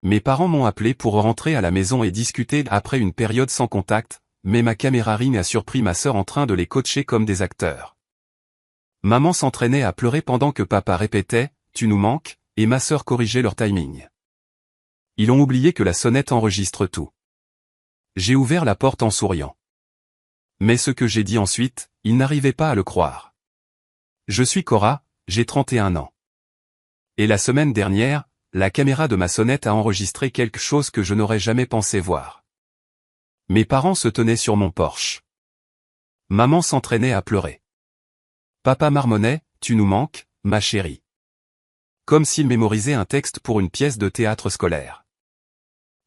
Mes parents m'ont appelé pour rentrer à la maison et discuter après une période sans contact, mais ma caméra Ring a surpris ma sœur en train de les coacher comme des acteurs. Maman s'entraînait à pleurer pendant que papa répétait « Tu nous manques » et ma sœur corrigeait leur timing. Ils ont oublié que la sonnette enregistre tout. J'ai ouvert la porte en souriant. Mais ce que j'ai dit ensuite, ils n'arrivaient pas à le croire. Je suis Cora, j'ai 31 ans. Et la semaine dernière, la caméra de ma sonnette a enregistré quelque chose que je n'aurais jamais pensé voir. Mes parents se tenaient sur mon porche. Maman s'entraînait à pleurer. Papa marmonnait « Tu nous manques, ma chérie ». Comme s'il mémorisait un texte pour une pièce de théâtre scolaire.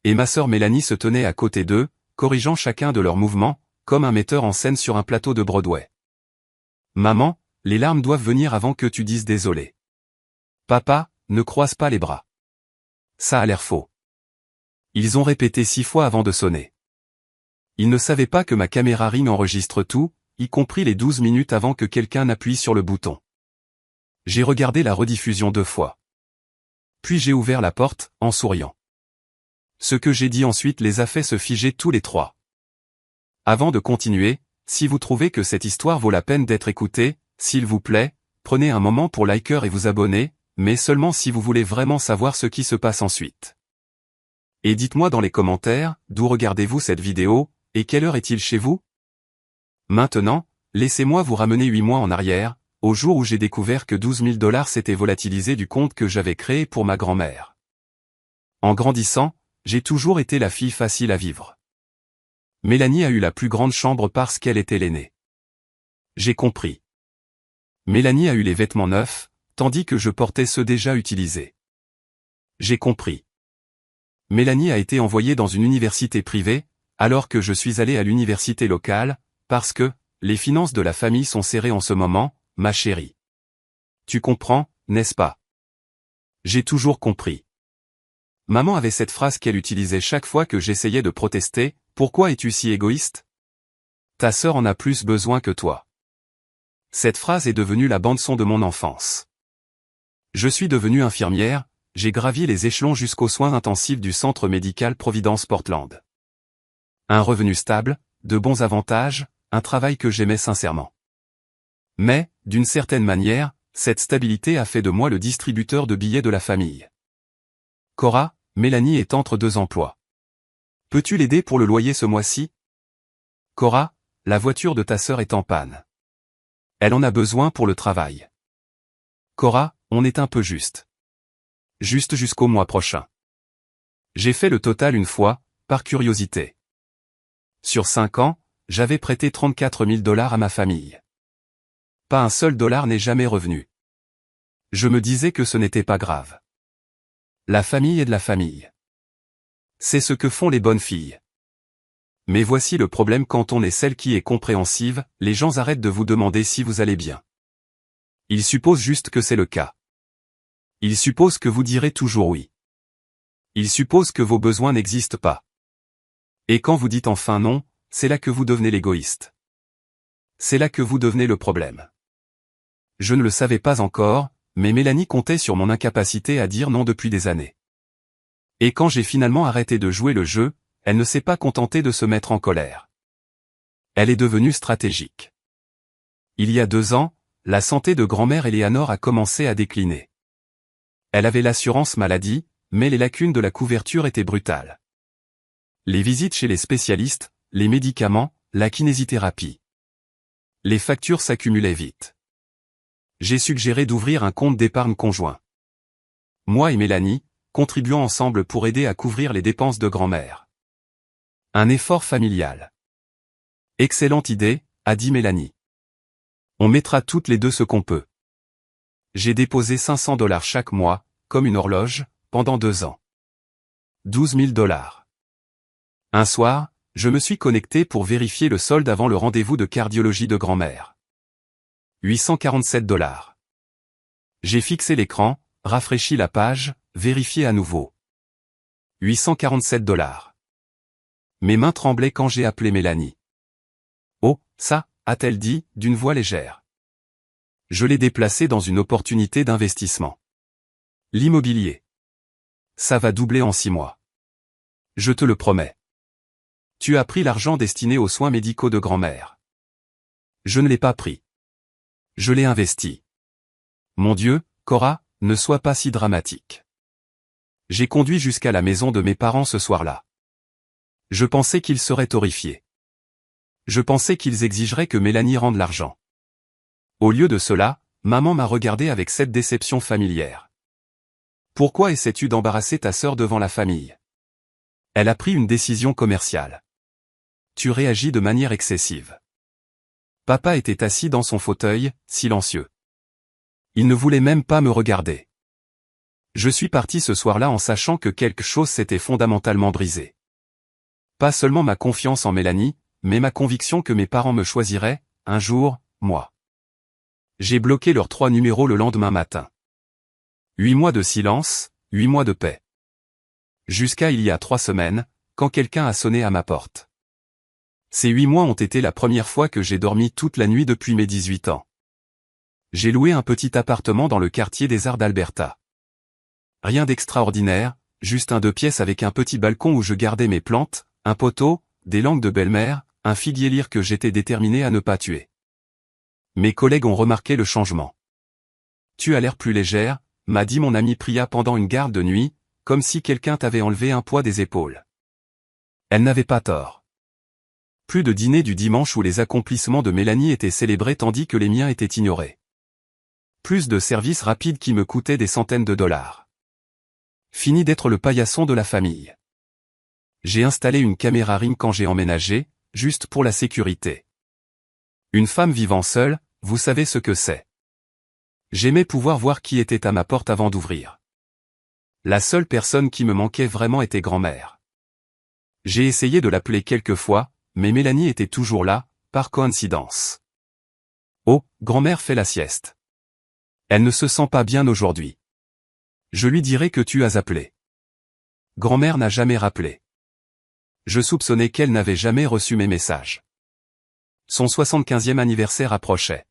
Et ma sœur Mélanie se tenait à côté d'eux, corrigeant chacun de leurs mouvements, comme un metteur en scène sur un plateau de Broadway. Maman, les larmes doivent venir avant que tu dises désolé. Papa, ne croise pas les bras. Ça a l'air faux. Ils ont répété 6 fois avant de sonner. Ils ne savaient pas que ma caméra Ring enregistre tout, y compris les 12 minutes avant que quelqu'un n'appuie sur le bouton. J'ai regardé la rediffusion 2 fois. Puis j'ai ouvert la porte, en souriant. Ce que j'ai dit ensuite les a fait se figer tous les 3. Avant de continuer, si vous trouvez que cette histoire vaut la peine d'être écoutée, s'il vous plaît, prenez un moment pour liker et vous abonner, mais seulement si vous voulez vraiment savoir ce qui se passe ensuite. Et dites-moi dans les commentaires, d'où regardez-vous cette vidéo, et quelle heure est-il chez vous? Maintenant, laissez-moi vous ramener 8 mois en arrière, au jour où j'ai découvert que 12 000 $ s'étaient volatilisés du compte que j'avais créé pour ma grand-mère. En grandissant, j'ai toujours été la fille facile à vivre. Mélanie a eu la plus grande chambre parce qu'elle était l'aînée. J'ai compris. Mélanie a eu les vêtements neufs, tandis que je portais ceux déjà utilisés. J'ai compris. Mélanie a été envoyée dans une université privée, alors que je suis allé à l'université locale, parce que, les finances de la famille sont serrées en ce moment, ma chérie. Tu comprends, n'est-ce pas? J'ai toujours compris. Maman avait cette phrase qu'elle utilisait chaque fois que j'essayais de protester, « Pourquoi es-tu si égoïste? Ta sœur en a plus besoin que toi. » Cette phrase est devenue la bande-son de mon enfance. Je suis devenue infirmière, j'ai gravi les échelons jusqu'aux soins intensifs du centre médical Providence Portland. Un revenu stable, de bons avantages, un travail que j'aimais sincèrement. Mais, d'une certaine manière, cette stabilité a fait de moi le distributeur de billets de la famille. Cora, Mélanie est entre 2 emplois. Peux-tu l'aider pour le loyer ce mois-ci? Cora, la voiture de ta sœur est en panne. Elle en a besoin pour le travail. Cora, on est un peu juste. Juste jusqu'au mois prochain. J'ai fait le total une fois, par curiosité. Sur 5 ans, j'avais prêté 34 000 $ à ma famille. Pas un seul dollar n'est jamais revenu. Je me disais que ce n'était pas grave. La famille est de la famille. C'est ce que font les bonnes filles. Mais voici le problème quand on est celle qui est compréhensive, les gens arrêtent de vous demander si vous allez bien. Ils supposent juste que c'est le cas. Ils supposent que vous direz toujours oui. Ils supposent que vos besoins n'existent pas. Et quand vous dites enfin non, c'est là que vous devenez l'égoïste. C'est là que vous devenez le problème. Je ne le savais pas encore, mais Mélanie comptait sur mon incapacité à dire non depuis des années. Et quand j'ai finalement arrêté de jouer le jeu, elle ne s'est pas contentée de se mettre en colère. Elle est devenue stratégique. Il y a 2 ans, la santé de grand-mère Eleanor a commencé à décliner. Elle avait l'assurance maladie, mais les lacunes de la couverture étaient brutales. Les visites chez les spécialistes, les médicaments, la kinésithérapie. Les factures s'accumulaient vite. J'ai suggéré d'ouvrir un compte d'épargne conjoint. Moi et Mélanie, contribuons ensemble pour aider à couvrir les dépenses de grand-mère. Un effort familial. Excellente idée, a dit Mélanie. On mettra toutes les 2 ce qu'on peut. J'ai déposé 500 $ chaque mois, comme une horloge, pendant 2 ans. 12 000 $. Un soir, je me suis connecté pour vérifier le solde avant le rendez-vous de cardiologie de grand-mère. 847 $. J'ai fixé l'écran, rafraîchi la page, vérifié à nouveau. 847 $. Mes mains tremblaient quand j'ai appelé Mélanie. Oh, ça, a-t-elle dit, d'une voix légère. Je l'ai déplacé dans une opportunité d'investissement. L'immobilier. Ça va doubler en 6 mois. Je te le promets. Tu as pris l'argent destiné aux soins médicaux de grand-mère. Je ne l'ai pas pris. Je l'ai investi. Mon Dieu, Cora, ne sois pas si dramatique. J'ai conduit jusqu'à la maison de mes parents ce soir-là. Je pensais qu'ils seraient horrifiés. Je pensais qu'ils exigeraient que Mélanie rende l'argent. Au lieu de cela, maman m'a regardé avec cette déception familière. Pourquoi essaies-tu d'embarrasser ta sœur devant la famille? Elle a pris une décision commerciale. Tu réagis de manière excessive. Papa était assis dans son fauteuil, silencieux. Il ne voulait même pas me regarder. Je suis parti ce soir-là en sachant que quelque chose s'était fondamentalement brisé. Pas seulement ma confiance en Mélanie, mais ma conviction que mes parents me choisiraient, un jour, moi. J'ai bloqué leurs 3 numéros le lendemain matin. 8 mois de silence, 8 mois de paix. Jusqu'à il y a 3 semaines, quand quelqu'un a sonné à ma porte. Ces 8 mois ont été la première fois que j'ai dormi toute la nuit depuis mes 18 ans. J'ai loué un petit appartement dans le quartier des Arts d'Alberta. Rien d'extraordinaire, juste un 2 pièces avec un petit balcon où je gardais mes plantes, un poteau, des langues de belle-mère, un figuier lyre que j'étais déterminé à ne pas tuer. Mes collègues ont remarqué le changement. Tu as l'air plus légère, m'a dit mon ami Priya pendant une garde de nuit, comme si quelqu'un t'avait enlevé un poids des épaules. Elle n'avait pas tort. Plus de dîner du dimanche où les accomplissements de Mélanie étaient célébrés tandis que les miens étaient ignorés. Plus de services rapides qui me coûtaient des centaines de dollars. Fini d'être le paillasson de la famille. J'ai installé une caméra Ring quand j'ai emménagé, juste pour la sécurité. Une femme vivant seule, vous savez ce que c'est. J'aimais pouvoir voir qui était à ma porte avant d'ouvrir. La seule personne qui me manquait vraiment était grand-mère. J'ai essayé de l'appeler quelques fois, mais Mélanie était toujours là, par coïncidence. Oh, grand-mère fait la sieste. Elle ne se sent pas bien aujourd'hui. Je lui dirai que tu as appelé. Grand-mère n'a jamais rappelé. Je soupçonnais qu'elle n'avait jamais reçu mes messages. Son 75e anniversaire approchait.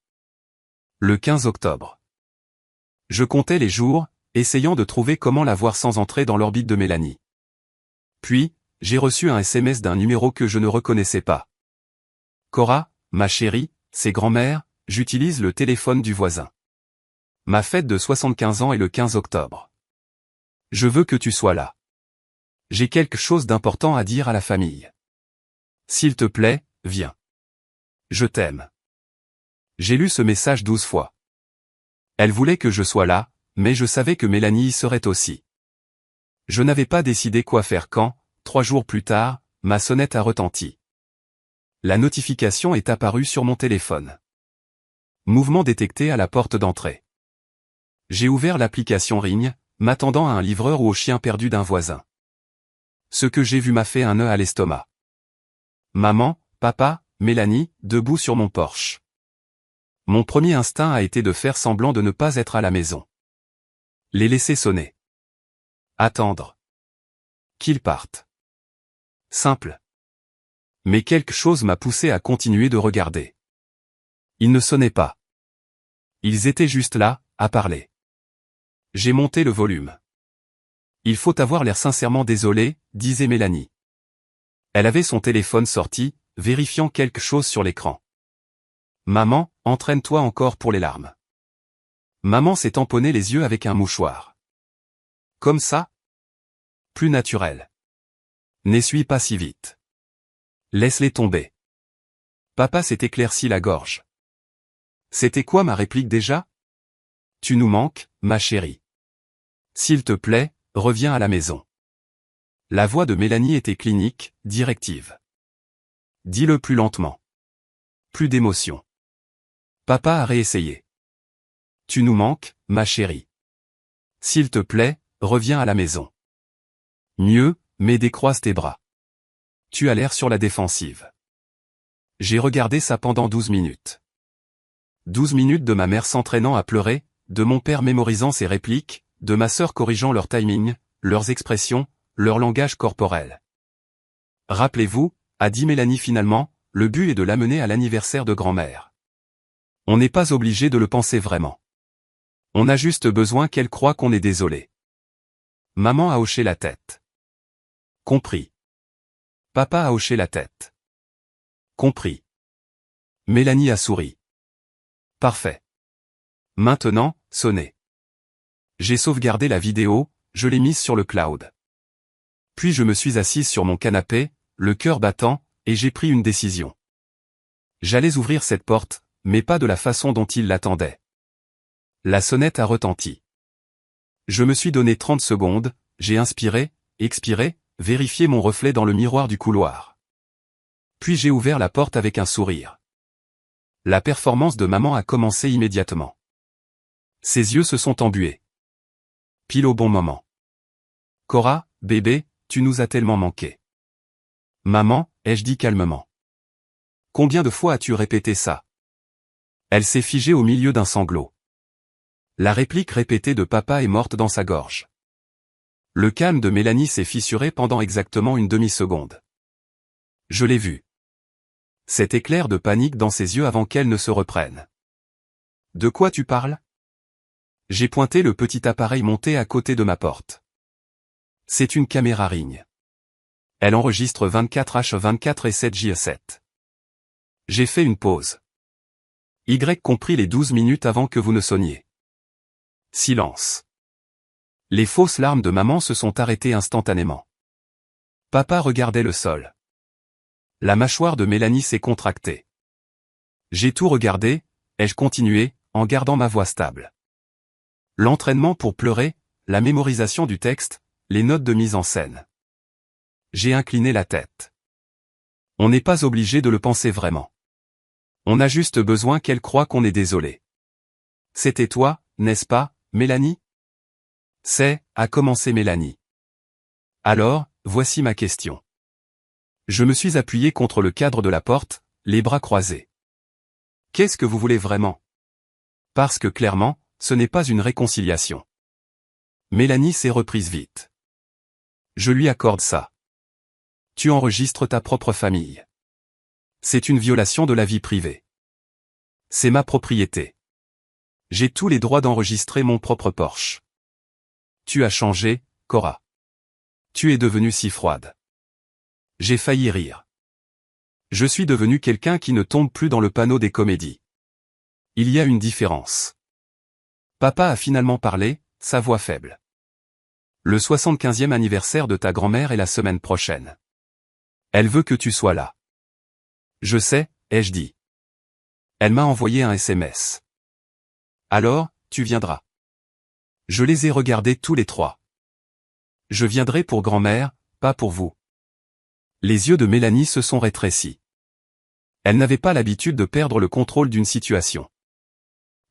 Le 15 octobre. Je comptais les jours, essayant de trouver comment la voir sans entrer dans l'orbite de Mélanie. Puis, j'ai reçu un SMS d'un numéro que je ne reconnaissais pas. Cora, ma chérie, c'est grand-mère, j'utilise le téléphone du voisin. Ma fête de 75 ans est le 15 octobre. Je veux que tu sois là. J'ai quelque chose d'important à dire à la famille. S'il te plaît, viens. Je t'aime. J'ai lu ce message 12 fois. Elle voulait que je sois là, mais je savais que Mélanie y serait aussi. Je n'avais pas décidé quoi faire quand, 3 jours plus tard, ma sonnette a retenti. La notification est apparue sur mon téléphone. Mouvement détecté à la porte d'entrée. J'ai ouvert l'application Ring, m'attendant à un livreur ou au chien perdu d'un voisin. Ce que j'ai vu m'a fait un nœud à l'estomac. Maman, papa, Mélanie, debout sur mon porche. Mon premier instinct a été de faire semblant de ne pas être à la maison. Les laisser sonner. Attendre. Qu'ils partent. Simple. Mais quelque chose m'a poussé à continuer de regarder. Ils ne sonnaient pas. Ils étaient juste là, à parler. J'ai monté le volume. Il faut avoir l'air sincèrement désolé, disait Mélanie. Elle avait son téléphone sorti, vérifiant quelque chose sur l'écran. Maman, entraîne-toi encore pour les larmes. Maman s'est tamponné les yeux avec un mouchoir. Comme ça? Plus naturel. N'essuie pas si vite. Laisse-les tomber. Papa s'est éclairci la gorge. C'était quoi ma réplique déjà? Tu nous manques, ma chérie. S'il te plaît, reviens à la maison. La voix de Mélanie était clinique, directive. Dis-le plus lentement. Plus d'émotion. Papa a réessayé. Tu nous manques, ma chérie. S'il te plaît, reviens à la maison. Mieux, mais décroise tes bras. Tu as l'air sur la défensive. J'ai regardé ça pendant 12 minutes. 12 minutes de ma mère s'entraînant à pleurer, de mon père mémorisant ses répliques, de ma sœur corrigeant leur timing, leurs expressions, leur langage corporel. Rappelez-vous, a dit Mélanie finalement, le but est de l'amener à l'anniversaire de grand-mère. On n'est pas obligé de le penser vraiment. On a juste besoin qu'elle croie qu'on est désolé. Maman a hoché la tête. Compris. Papa a hoché la tête. Compris. Mélanie a souri. Parfait. Maintenant, sonnez. J'ai sauvegardé la vidéo, je l'ai mise sur le cloud. Puis je me suis assise sur mon canapé, le cœur battant, et j'ai pris une décision. J'allais ouvrir cette porte, mais pas de la façon dont il l'attendait. La sonnette a retenti. Je me suis donné 30 secondes, j'ai inspiré, expiré, vérifié mon reflet dans le miroir du couloir. Puis j'ai ouvert la porte avec un sourire. La performance de maman a commencé immédiatement. Ses yeux se sont embués. Pile au bon moment. Cora, bébé, tu nous as tellement manqué. Maman, ai-je dit calmement. Combien de fois as-tu répété ça? Elle s'est figée au milieu d'un sanglot. La réplique répétée de papa est morte dans sa gorge. Le calme de Mélanie s'est fissuré pendant exactement une demi-seconde. Je l'ai vu. Cet éclair de panique dans ses yeux avant qu'elle ne se reprenne. De quoi tu parles? J'ai pointé le petit appareil monté à côté de ma porte. C'est une caméra Ring. Elle enregistre 24h24 et 7h7. J'ai fait une pause. Y compris les 12 minutes avant que vous ne sonniez. Silence. Les fausses larmes de maman se sont arrêtées instantanément. Papa regardait le sol. La mâchoire de Mélanie s'est contractée. J'ai tout regardé, ai-je continué, en gardant ma voix stable. L'entraînement pour pleurer, la mémorisation du texte, les notes de mise en scène. J'ai incliné la tête. On n'est pas obligé de le penser vraiment. On a juste besoin qu'elle croie qu'on est désolé. C'était toi, n'est-ce pas, Mélanie? A commencé Mélanie. Alors, voici ma question. Je me suis appuyé contre le cadre de la porte, les bras croisés. Qu'est-ce que vous voulez vraiment? Parce que clairement, ce n'est pas une réconciliation. Mélanie s'est reprise vite. Je lui accorde ça. Tu enregistres ta propre famille. C'est une violation de la vie privée. C'est ma propriété. J'ai tous les droits d'enregistrer mon propre Porsche. Tu as changé, Cora. Tu es devenue si froide. J'ai failli rire. Je suis devenu quelqu'un qui ne tombe plus dans le panneau des comédies. Il y a une différence. Papa a finalement parlé, sa voix faible. Le 75e anniversaire de ta grand-mère est la semaine prochaine. Elle veut que tu sois là. Je sais, ai-je dit. Elle m'a envoyé un SMS. Alors, tu viendras. Je les ai regardés tous les trois. Je viendrai pour grand-mère, pas pour vous. Les yeux de Mélanie se sont rétrécis. Elle n'avait pas l'habitude de perdre le contrôle d'une situation.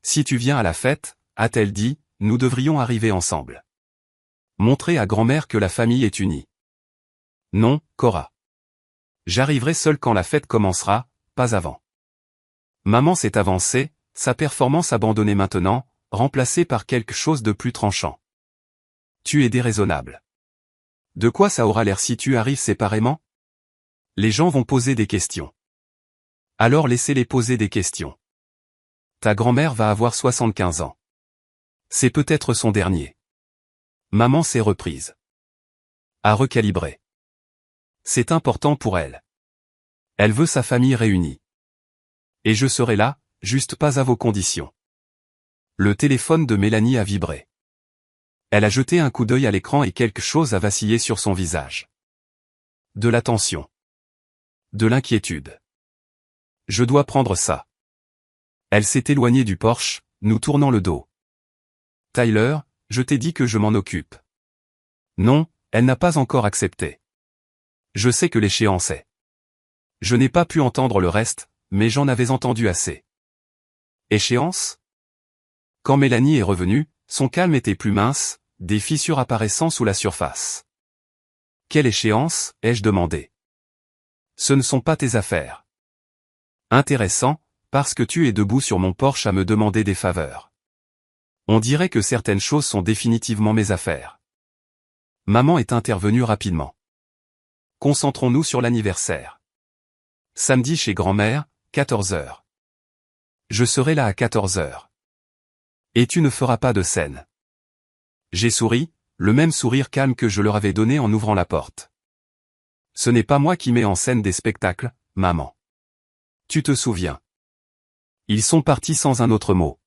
Si tu viens à la fête, a-t-elle dit, nous devrions arriver ensemble. Montrer à grand-mère que la famille est unie. Non, Cora. J'arriverai seul quand la fête commencera, pas avant. Maman s'est avancée, sa performance abandonnée maintenant, remplacée par quelque chose de plus tranchant. Tu es déraisonnable. De quoi ça aura l'air si tu arrives séparément? Les gens vont poser des questions. Alors laissez-les poser des questions. Ta grand-mère va avoir 75 ans. C'est peut-être son dernier. Maman s'est reprise. A recalibré. C'est important pour elle. Elle veut sa famille réunie. Et je serai là, juste pas à vos conditions. Le téléphone de Mélanie a vibré. Elle a jeté un coup d'œil à l'écran et quelque chose a vacillé sur son visage. De la tension. De l'inquiétude. Je dois prendre ça. Elle s'est éloignée du Porsche, nous tournant le dos. Tyler, je t'ai dit que je m'en occupe. Non, elle n'a pas encore accepté. Je sais que l'échéance est. Je n'ai pas pu entendre le reste, mais j'en avais entendu assez. Échéance? Quand Mélanie est revenue, son calme était plus mince, des fissures apparaissant sous la surface. Quelle échéance, ai-je demandé. Ce ne sont pas tes affaires. Intéressant, parce que tu es debout sur mon Porsche à me demander des faveurs. On dirait que certaines choses sont définitivement mes affaires. Maman est intervenue rapidement. Concentrons-nous sur l'anniversaire. Samedi chez grand-mère, 14h. Je serai là à 14h. Et tu ne feras pas de scène. J'ai souri, le même sourire calme que je leur avais donné en ouvrant la porte. Ce n'est pas moi qui mets en scène des spectacles, maman. Tu te souviens. Ils sont partis sans un autre mot.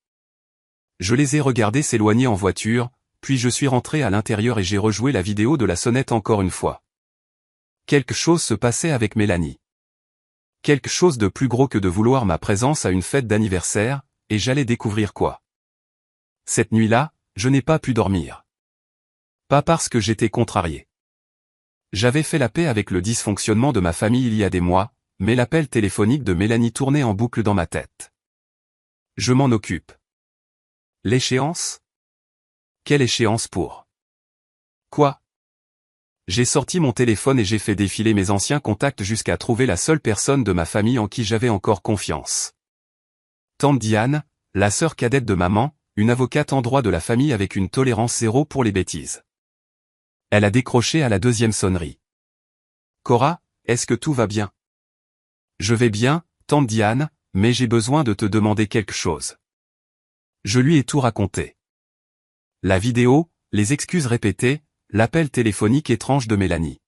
Je les ai regardés s'éloigner en voiture, puis je suis rentré à l'intérieur et j'ai rejoué la vidéo de la sonnette encore une fois. Quelque chose se passait avec Mélanie. Quelque chose de plus gros que de vouloir ma présence à une fête d'anniversaire, et j'allais découvrir quoi. Cette nuit-là, je n'ai pas pu dormir. Pas parce que j'étais contrarié. J'avais fait la paix avec le dysfonctionnement de ma famille il y a des mois, mais l'appel téléphonique de Mélanie tournait en boucle dans ma tête. Je m'en occupe. L'échéance? Quelle échéance pour? Quoi? J'ai sorti mon téléphone et j'ai fait défiler mes anciens contacts jusqu'à trouver la seule personne de ma famille en qui j'avais encore confiance. Tante Diane, la sœur cadette de maman, une avocate en droit de la famille avec une tolérance zéro pour les bêtises. Elle a décroché à la deuxième sonnerie. Cora, est-ce que tout va bien? Je vais bien, tante Diane, mais j'ai besoin de te demander quelque chose. Je lui ai tout raconté. La vidéo, les excuses répétées, l'appel téléphonique étrange de Mélanie.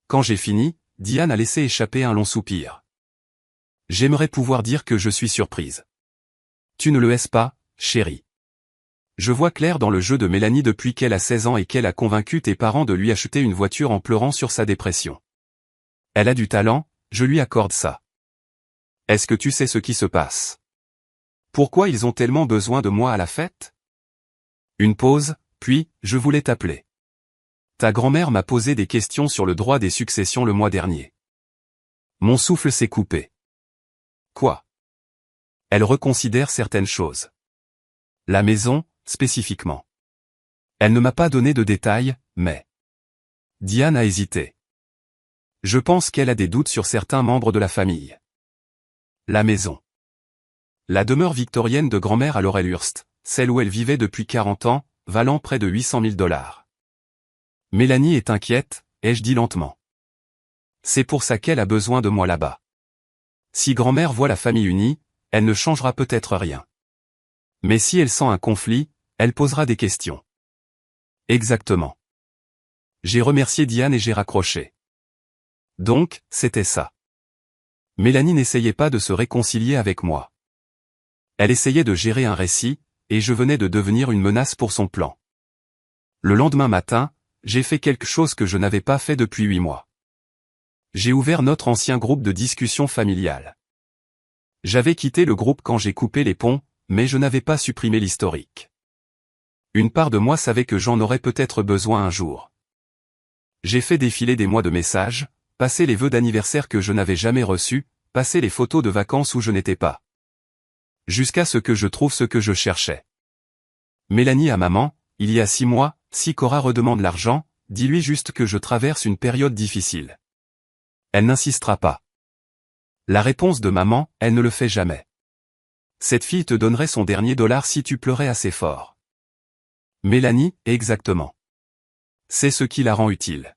Quand j'ai fini, Diane a laissé échapper un long soupir. J'aimerais pouvoir dire que je suis surprise. Tu ne le es pas, chérie. Je vois clair dans le jeu de Mélanie depuis qu'elle a 16 ans et qu'elle a convaincu tes parents de lui acheter une voiture en pleurant sur sa dépression. Elle a du talent, je lui accorde ça. Est-ce que tu sais ce qui se passe? Pourquoi ils ont tellement besoin de moi à la fête? Une pause, puis, je voulais t'appeler. Ta grand-mère m'a posé des questions sur le droit des successions le mois dernier. Mon souffle s'est coupé. Quoi? Elle reconsidère certaines choses. La maison, spécifiquement. Elle ne m'a pas donné de détails, mais... Diane a hésité. Je pense qu'elle a des doutes sur certains membres de la famille. La maison. La demeure victorienne de grand-mère à Laurelhurst, celle où elle vivait depuis 40 ans, valant près de 800 000 $. Mélanie est inquiète, ai-je dit lentement. C'est pour ça qu'elle a besoin de moi là-bas. Si grand-mère voit la famille unie, elle ne changera peut-être rien. Mais si elle sent un conflit, elle posera des questions. Exactement. J'ai remercié Diane et j'ai raccroché. Donc, c'était ça. Mélanie n'essayait pas de se réconcilier avec moi. Elle essayait de gérer un récit, et je venais de devenir une menace pour son plan. Le lendemain matin, j'ai fait quelque chose que je n'avais pas fait depuis 8 mois. J'ai ouvert notre ancien groupe de discussion familiale. J'avais quitté le groupe quand j'ai coupé les ponts, mais je n'avais pas supprimé l'historique. Une part de moi savait que j'en aurais peut-être besoin un jour. J'ai fait défiler des mois de messages, passer les vœux d'anniversaire que je n'avais jamais reçus, passer les photos de vacances où je n'étais pas. Jusqu'à ce que je trouve ce que je cherchais. Mélanie à maman, il y a 6 mois, si Cora redemande l'argent, dis-lui juste que je traverse une période difficile. Elle n'insistera pas. La réponse de maman, elle ne le fait jamais. Cette fille te donnerait son dernier dollar si tu pleurais assez fort. Mélanie, exactement. C'est ce qui la rend utile.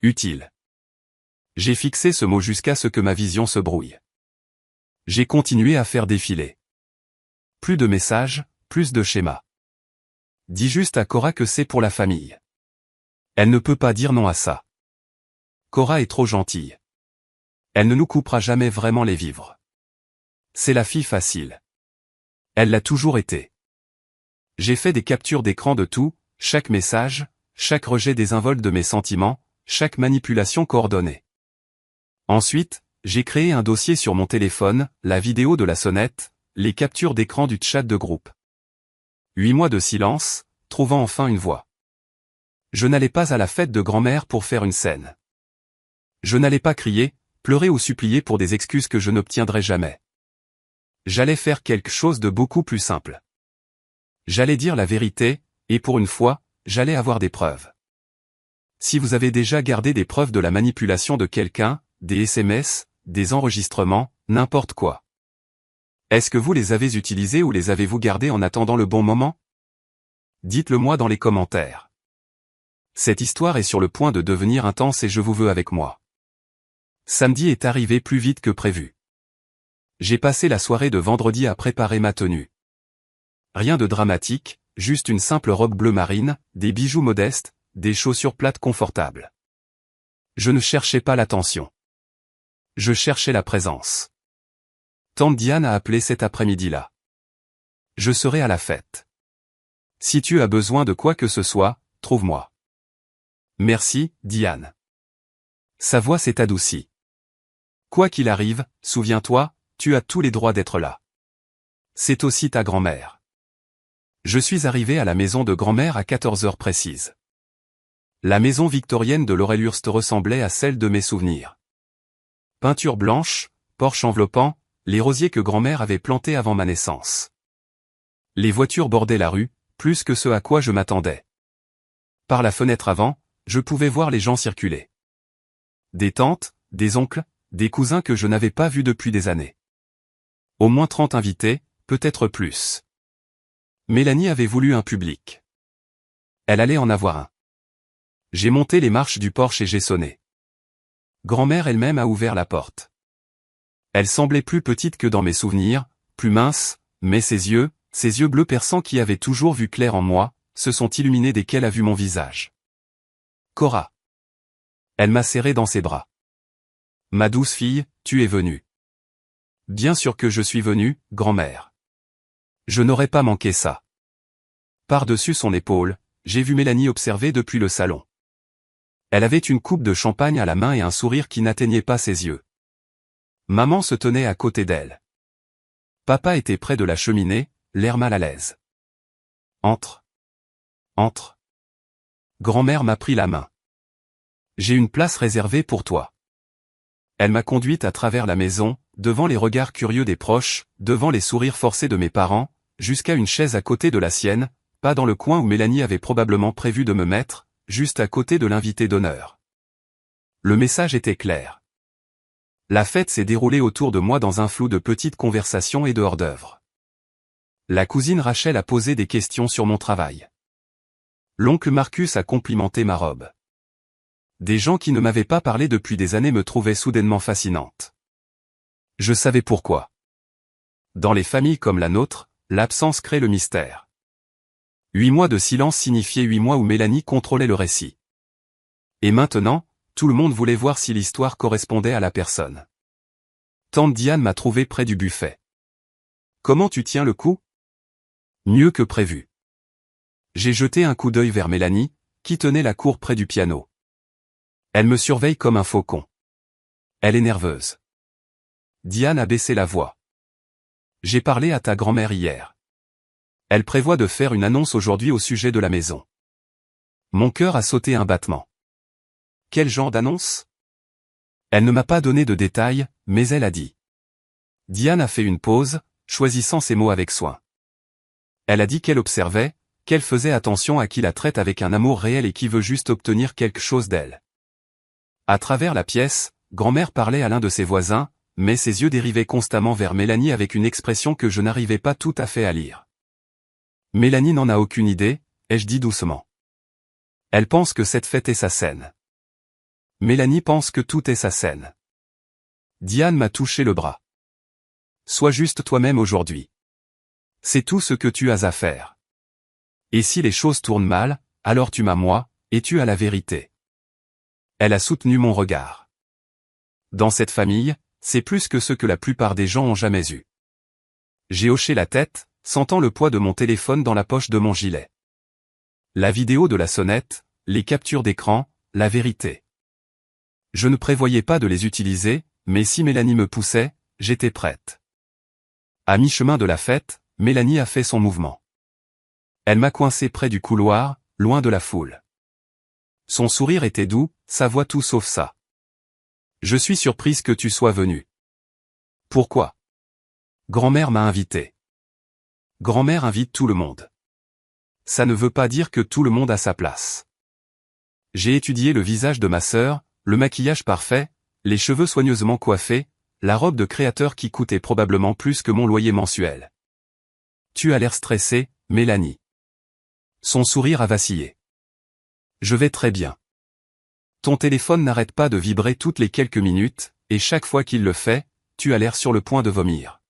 Utile. J'ai fixé ce mot jusqu'à ce que ma vision se brouille. J'ai continué à faire défiler. Plus de messages, plus de schémas. Dis juste à Cora que c'est pour la famille. Elle ne peut pas dire non à ça. Cora est trop gentille. Elle ne nous coupera jamais vraiment les vivres. C'est la fille facile. Elle l'a toujours été. J'ai fait des captures d'écran de tout, chaque message, chaque rejet désinvolte de mes sentiments, chaque manipulation coordonnée. Ensuite, j'ai créé un dossier sur mon téléphone, la vidéo de la sonnette, les captures d'écran du chat de groupe. 8 mois de silence, trouvant enfin une voix. Je n'allais pas à la fête de grand-mère pour faire une scène. Je n'allais pas crier, pleurer ou supplier pour des excuses que je n'obtiendrais jamais. J'allais faire quelque chose de beaucoup plus simple. J'allais dire la vérité, et pour une fois, j'allais avoir des preuves. Si vous avez déjà gardé des preuves de la manipulation de quelqu'un, des SMS, des enregistrements, n'importe quoi. Est-ce que vous les avez utilisés ou les avez-vous gardés en attendant le bon moment? Dites-le moi dans les commentaires. Cette histoire est sur le point de devenir intense et je vous veux avec moi. Samedi est arrivé plus vite que prévu. J'ai passé la soirée de vendredi à préparer ma tenue. Rien de dramatique, juste une simple robe bleu marine, des bijoux modestes, des chaussures plates confortables. Je ne cherchais pas l'attention. Je cherchais la présence. Tante Diane a appelé cet après-midi-là. Je serai à la fête. Si tu as besoin de quoi que ce soit, trouve-moi. Merci, Diane. Sa voix s'est adoucie. Quoi qu'il arrive, souviens-toi, tu as tous les droits d'être là. C'est aussi ta grand-mère. Je suis arrivé à la maison de grand-mère à 14 heures précises. La maison victorienne de Laurel-Hurst ressemblait à celle de mes souvenirs. Peinture blanche, porche enveloppant, les rosiers que grand-mère avait plantés avant ma naissance. Les voitures bordaient la rue, plus que ce à quoi je m'attendais. Par la fenêtre avant, je pouvais voir les gens circuler. Des tantes, des oncles, des cousins que je n'avais pas vus depuis des années. Au moins 30 invités, peut-être plus. Mélanie avait voulu un public. Elle allait en avoir un. J'ai monté les marches du porche et j'ai sonné. Grand-mère elle-même a ouvert la porte. Elle semblait plus petite que dans mes souvenirs, plus mince, mais ses yeux bleus perçants qui avaient toujours vu clair en moi, se sont illuminés dès qu'elle a vu mon visage. Cora. Elle m'a serré dans ses bras. Ma douce fille, tu es venue. Bien sûr que je suis venue, grand-mère. Je n'aurais pas manqué ça. Par-dessus son épaule, j'ai vu Mélanie observer depuis le salon. Elle avait une coupe de champagne à la main et un sourire qui n'atteignait pas ses yeux. Maman se tenait à côté d'elle. Papa était près de la cheminée, l'air mal à l'aise. Entre. Entre. Grand-mère m'a pris la main. J'ai une place réservée pour toi. Elle m'a conduite à travers la maison, devant les regards curieux des proches, devant les sourires forcés de mes parents, jusqu'à une chaise à côté de la sienne, pas dans le coin où Mélanie avait probablement prévu de me mettre, juste à côté de l'invité d'honneur. Le message était clair. La fête s'est déroulée autour de moi dans un flou de petites conversations et de hors-d'œuvre. La cousine Rachel a posé des questions sur mon travail. L'oncle Marcus a complimenté ma robe. Des gens qui ne m'avaient pas parlé depuis des années me trouvaient soudainement fascinante. Je savais pourquoi. Dans les familles comme la nôtre, l'absence crée le mystère. 8 mois de silence signifiaient 8 mois où Mélanie contrôlait le récit. Et maintenant, tout le monde voulait voir si l'histoire correspondait à la personne. Tante Diane m'a trouvé près du buffet. Comment tu tiens le coup? Mieux que prévu. J'ai jeté un coup d'œil vers Mélanie, qui tenait la cour près du piano. Elle me surveille comme un faucon. Elle est nerveuse. Diane a baissé la voix. J'ai parlé à ta grand-mère hier. Elle prévoit de faire une annonce aujourd'hui au sujet de la maison. Mon cœur a sauté un battement. Quel genre d'annonce? Elle ne m'a pas donné de détails, mais elle a dit. Diane a fait une pause, choisissant ses mots avec soin. Elle a dit qu'elle observait, qu'elle faisait attention à qui la traite avec un amour réel et qui veut juste obtenir quelque chose d'elle. À travers la pièce, grand-mère parlait à l'un de ses voisins, mais ses yeux dérivaient constamment vers Mélanie avec une expression que je n'arrivais pas tout à fait à lire. Mélanie n'en a aucune idée, ai-je dit doucement. Elle pense que cette fête est sa scène. Mélanie pense que tout est sa scène. Diane m'a touché le bras. Sois juste toi-même aujourd'hui. C'est tout ce que tu as à faire. Et si les choses tournent mal, alors tu m'as moi, et tu as la vérité. Elle a soutenu mon regard. Dans cette famille, c'est plus que ce que la plupart des gens ont jamais eu. J'ai hoché la tête, sentant le poids de mon téléphone dans la poche de mon gilet. La vidéo de la sonnette, les captures d'écran, la vérité. Je ne prévoyais pas de les utiliser, mais si Mélanie me poussait, j'étais prête. À mi-chemin de la fête, Mélanie a fait son mouvement. Elle m'a coincé près du couloir, loin de la foule. Son sourire était doux, sa voix tout sauf ça. Je suis surprise que tu sois venu. Pourquoi? Grand-mère m'a invité. Grand-mère invite tout le monde. Ça ne veut pas dire que tout le monde a sa place. J'ai étudié le visage de ma sœur, le maquillage parfait, les cheveux soigneusement coiffés, la robe de créateur qui coûtait probablement plus que mon loyer mensuel. Tu as l'air stressée, Mélanie. Son sourire a vacillé. Je vais très bien. Ton téléphone n'arrête pas de vibrer toutes les quelques minutes, et chaque fois qu'il le fait, tu as l'air sur le point de vomir.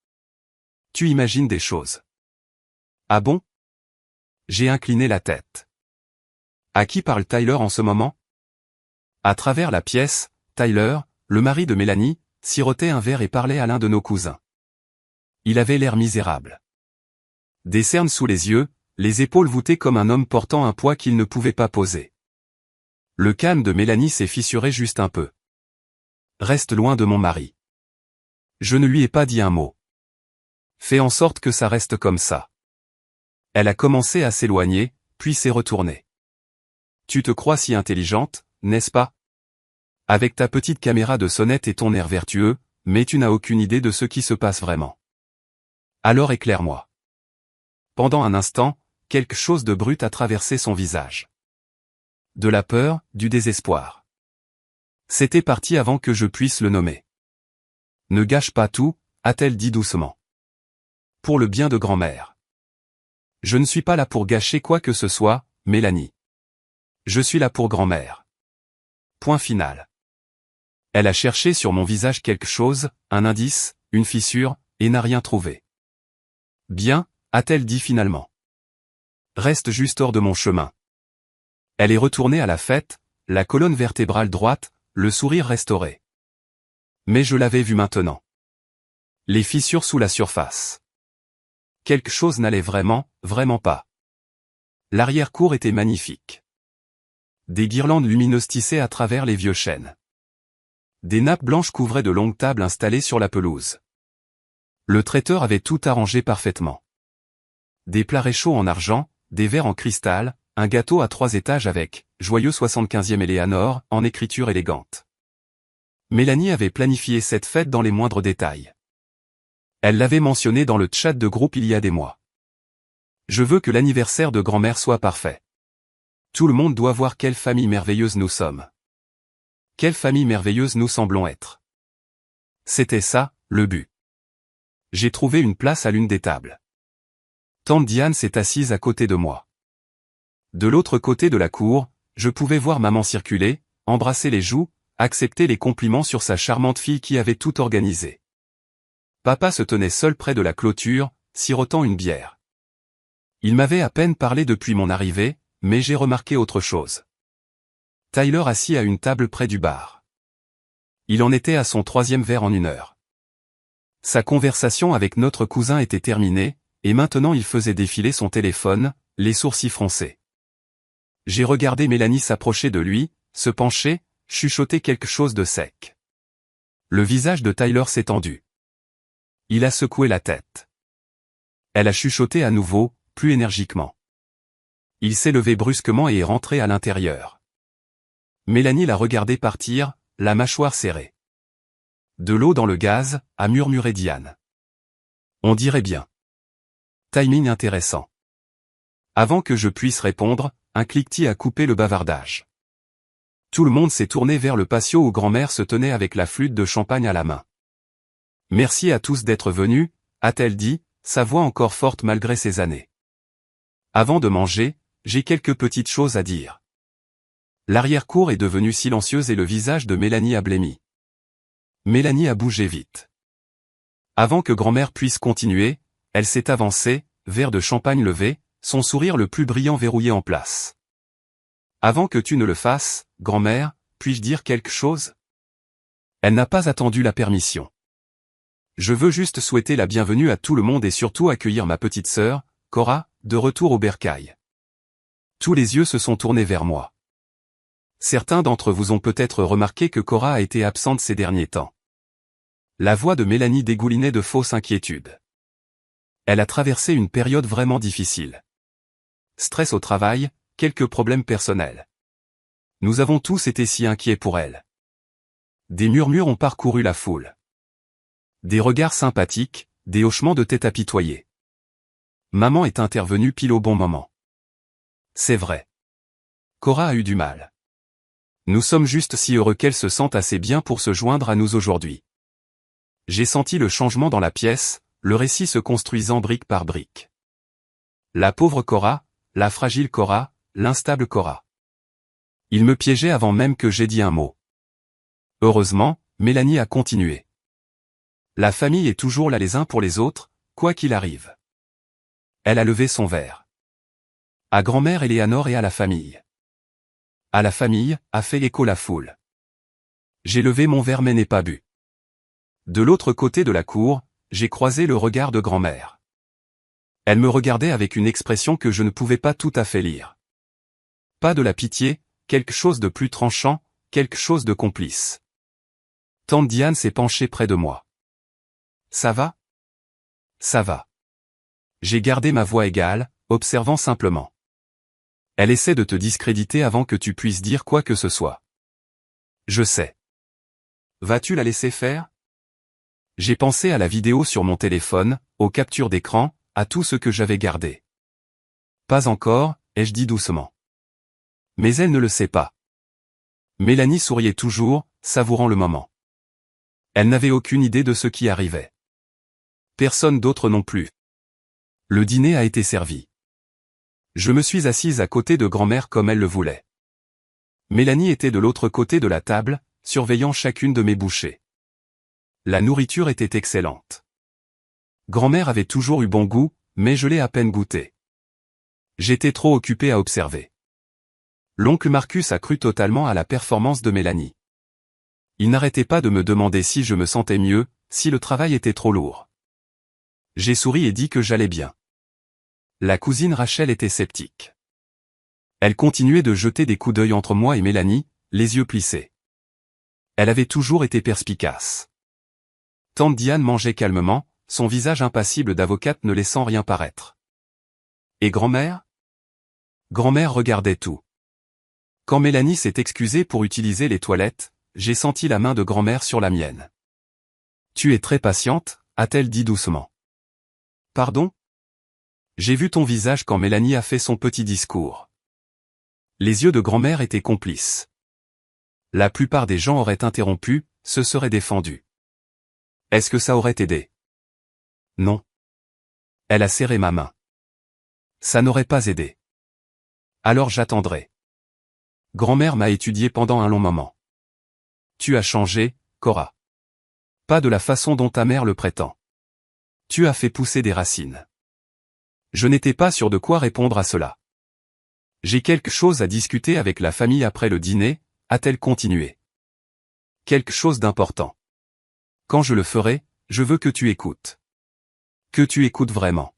Tu imagines des choses. Ah bon? J'ai incliné la tête. À qui parle Tyler en ce moment? À travers la pièce, Tyler, le mari de Mélanie, sirotait un verre et parlait à l'un de nos cousins. Il avait l'air misérable. Des cernes sous les yeux, les épaules voûtées comme un homme portant un poids qu'il ne pouvait pas poser. Le calme de Mélanie s'est fissuré juste un peu. Reste loin de mon mari. Je ne lui ai pas dit un mot. Fais en sorte que ça reste comme ça. Elle a commencé à s'éloigner, puis s'est retournée. Tu te crois si intelligente, n'est-ce pas? Avec ta petite caméra de sonnette et ton air vertueux, mais tu n'as aucune idée de ce qui se passe vraiment. Alors éclaire-moi. Pendant un instant, quelque chose de brut a traversé son visage. De la peur, du désespoir. C'était parti avant que je puisse le nommer. Ne gâche pas tout, a-t-elle dit doucement. Pour le bien de grand-mère. Je ne suis pas là pour gâcher quoi que ce soit, Mélanie. Je suis là pour grand-mère. Point final. Elle a cherché sur mon visage quelque chose, un indice, une fissure, et n'a rien trouvé. Bien, a-t-elle dit finalement. Reste juste hors de mon chemin. Elle est retournée à la fête, la colonne vertébrale droite, le sourire restauré. Mais je l'avais vu maintenant. Les fissures sous la surface. Quelque chose n'allait vraiment, vraiment pas. L'arrière-cour était magnifique. Des guirlandes lumineuses tissaient à travers les vieux chênes. Des nappes blanches couvraient de longues tables installées sur la pelouse. Le traiteur avait tout arrangé parfaitement. Des plats réchauds en argent, des verres en cristal, un gâteau à 3 étages avec « Joyeux 75e Éléanore » en écriture élégante. Mélanie avait planifié cette fête dans les moindres détails. Elle l'avait mentionné dans le chat de groupe il y a des mois. Je veux que l'anniversaire de grand-mère soit parfait. Tout le monde doit voir quelle famille merveilleuse nous sommes. Quelle famille merveilleuse nous semblons être. C'était ça, le but. J'ai trouvé une place à l'une des tables. Tante Diane s'est assise à côté de moi. De l'autre côté de la cour, je pouvais voir maman circuler, embrasser les joues, accepter les compliments sur sa charmante fille qui avait tout organisé. Papa se tenait seul près de la clôture, sirotant une bière. Il m'avait à peine parlé depuis mon arrivée, mais j'ai remarqué autre chose. Tyler assis à une table près du bar. Il en était à son 3e verre en 1 heure. Sa conversation avec notre cousin était terminée, et maintenant il faisait défiler son téléphone, les sourcils froncés. J'ai regardé Mélanie s'approcher de lui, se pencher, chuchoter quelque chose de sec. Le visage de Tyler s'est tendu. Il a secoué la tête. Elle a chuchoté à nouveau, plus énergiquement. Il s'est levé brusquement et est rentré à l'intérieur. Mélanie l'a regardé partir, la mâchoire serrée. De l'eau dans le gaz, a murmuré Diane. On dirait bien. Timing intéressant. Avant que je puisse répondre, un cliquetis a coupé le bavardage. Tout le monde s'est tourné vers le patio où grand-mère se tenait avec la flûte de champagne à la main. Merci à tous d'être venus, a-t-elle dit, sa voix encore forte malgré ses années. Avant de manger, j'ai quelques petites choses à dire. L'arrière-cour est devenue silencieuse et le visage de Mélanie a blêmi. Mélanie a bougé vite. Avant que grand-mère puisse continuer, elle s'est avancée, verre de champagne levé, son sourire le plus brillant verrouillé en place. Avant que tu ne le fasses, grand-mère, puis-je dire quelque chose? Elle n'a pas attendu la permission. Je veux juste souhaiter la bienvenue à tout le monde et surtout accueillir ma petite sœur, Cora, de retour au bercail. Tous les yeux se sont tournés vers moi. Certains d'entre vous ont peut-être remarqué que Cora a été absente ces derniers temps. La voix de Mélanie dégoulinait de fausses inquiétudes. Elle a traversé une période vraiment difficile. Stress au travail, quelques problèmes personnels. Nous avons tous été si inquiets pour elle. Des murmures ont parcouru la foule. Des regards sympathiques, des hochements de tête apitoyés. Maman est intervenue pile au bon moment. C'est vrai. Cora a eu du mal. Nous sommes juste si heureux qu'elle se sente assez bien pour se joindre à nous aujourd'hui. J'ai senti le changement dans la pièce, le récit se construisant brique par brique. La pauvre Cora, la fragile Cora, l'instable Cora. Il me piégeait avant même que j'aie dit un mot. Heureusement, Mélanie a continué. La famille est toujours là les uns pour les autres, quoi qu'il arrive. Elle a levé son verre. À grand-mère Éléanore et à la famille. À la famille, a fait écho la foule. J'ai levé mon verre mais n'ai pas bu. De l'autre côté de la cour, j'ai croisé le regard de grand-mère. Elle me regardait avec une expression que je ne pouvais pas tout à fait lire. Pas de la pitié, quelque chose de plus tranchant, quelque chose de complice. Tante Diane s'est penchée près de moi. Ça va? Ça va. J'ai gardé ma voix égale, observant simplement. Elle essaie de te discréditer avant que tu puisses dire quoi que ce soit. Je sais. Vas-tu la laisser faire? J'ai pensé à la vidéo sur mon téléphone, aux captures d'écran, à tout ce que j'avais gardé. Pas encore, ai-je dit doucement. Mais elle ne le sait pas. Mélanie souriait toujours, savourant le moment. Elle n'avait aucune idée de ce qui arrivait. Personne d'autre non plus. Le dîner a été servi. Je me suis assise à côté de grand-mère comme elle le voulait. Mélanie était de l'autre côté de la table, surveillant chacune de mes bouchées. La nourriture était excellente. Grand-mère avait toujours eu bon goût, mais je l'ai à peine goûté. J'étais trop occupé à observer. L'oncle Marcus a cru totalement à la performance de Mélanie. Il n'arrêtait pas de me demander si je me sentais mieux, si le travail était trop lourd. J'ai souri et dit que j'allais bien. La cousine Rachel était sceptique. Elle continuait de jeter des coups d'œil entre moi et Mélanie, les yeux plissés. Elle avait toujours été perspicace. Tante Diane mangeait calmement, son visage impassible d'avocate ne laissant rien paraître. Et grand-mère? Grand-mère regardait tout. Quand Mélanie s'est excusée pour utiliser les toilettes, j'ai senti la main de grand-mère sur la mienne. Tu es très patiente, a-t-elle dit doucement. Pardon? J'ai vu ton visage quand Mélanie a fait son petit discours. Les yeux de grand-mère étaient complices. La plupart des gens auraient interrompu, se seraient défendus. Est-ce que ça aurait aidé? Non. Elle a serré ma main. Ça n'aurait pas aidé. Alors j'attendrai. Grand-mère m'a étudié pendant un long moment. Tu as changé, Cora. Pas de la façon dont ta mère le prétend. Tu as fait pousser des racines. Je n'étais pas sûr de quoi répondre à cela. J'ai quelque chose à discuter avec la famille après le dîner, a-t-elle continué. Quelque chose d'important. Quand je le ferai, je veux que tu écoutes. Que tu écoutes vraiment.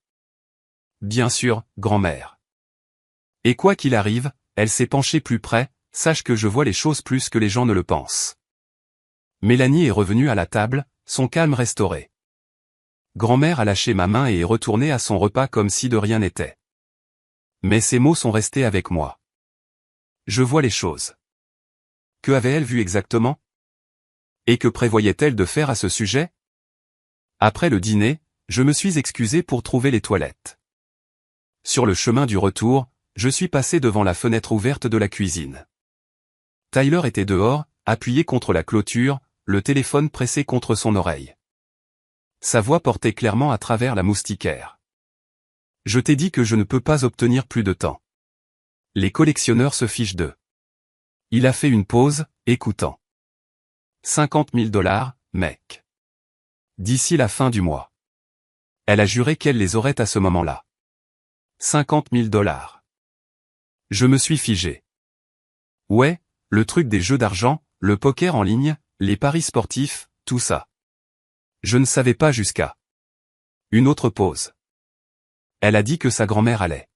Bien sûr, grand-mère. Et quoi qu'il arrive, elle s'est penchée plus près, sache que je vois les choses plus que les gens ne le pensent. Mélanie est revenue à la table, son calme restauré. Grand-mère a lâché ma main et est retournée à son repas comme si de rien n'était. Mais ces mots sont restés avec moi. Je vois les choses. Que avait-elle vu exactement? Et que prévoyait-elle de faire à ce sujet? Après le dîner, je me suis excusé pour trouver les toilettes. Sur le chemin du retour, je suis passé devant la fenêtre ouverte de la cuisine. Tyler était dehors, appuyé contre la clôture, le téléphone pressé contre son oreille. Sa voix portait clairement à travers la moustiquaire. Je t'ai dit que je ne peux pas obtenir plus de temps. Les collectionneurs se fichent d'eux. Il a fait une pause, écoutant. 50 000 $, mec. D'ici la fin du mois. Elle a juré qu'elle les aurait à ce moment-là. 50 000 $. Je me suis figé. Ouais, le truc des jeux d'argent, le poker en ligne, les paris sportifs, tout ça. Je ne savais pas jusqu'à. Une autre pause. Elle a dit que sa grand-mère allait.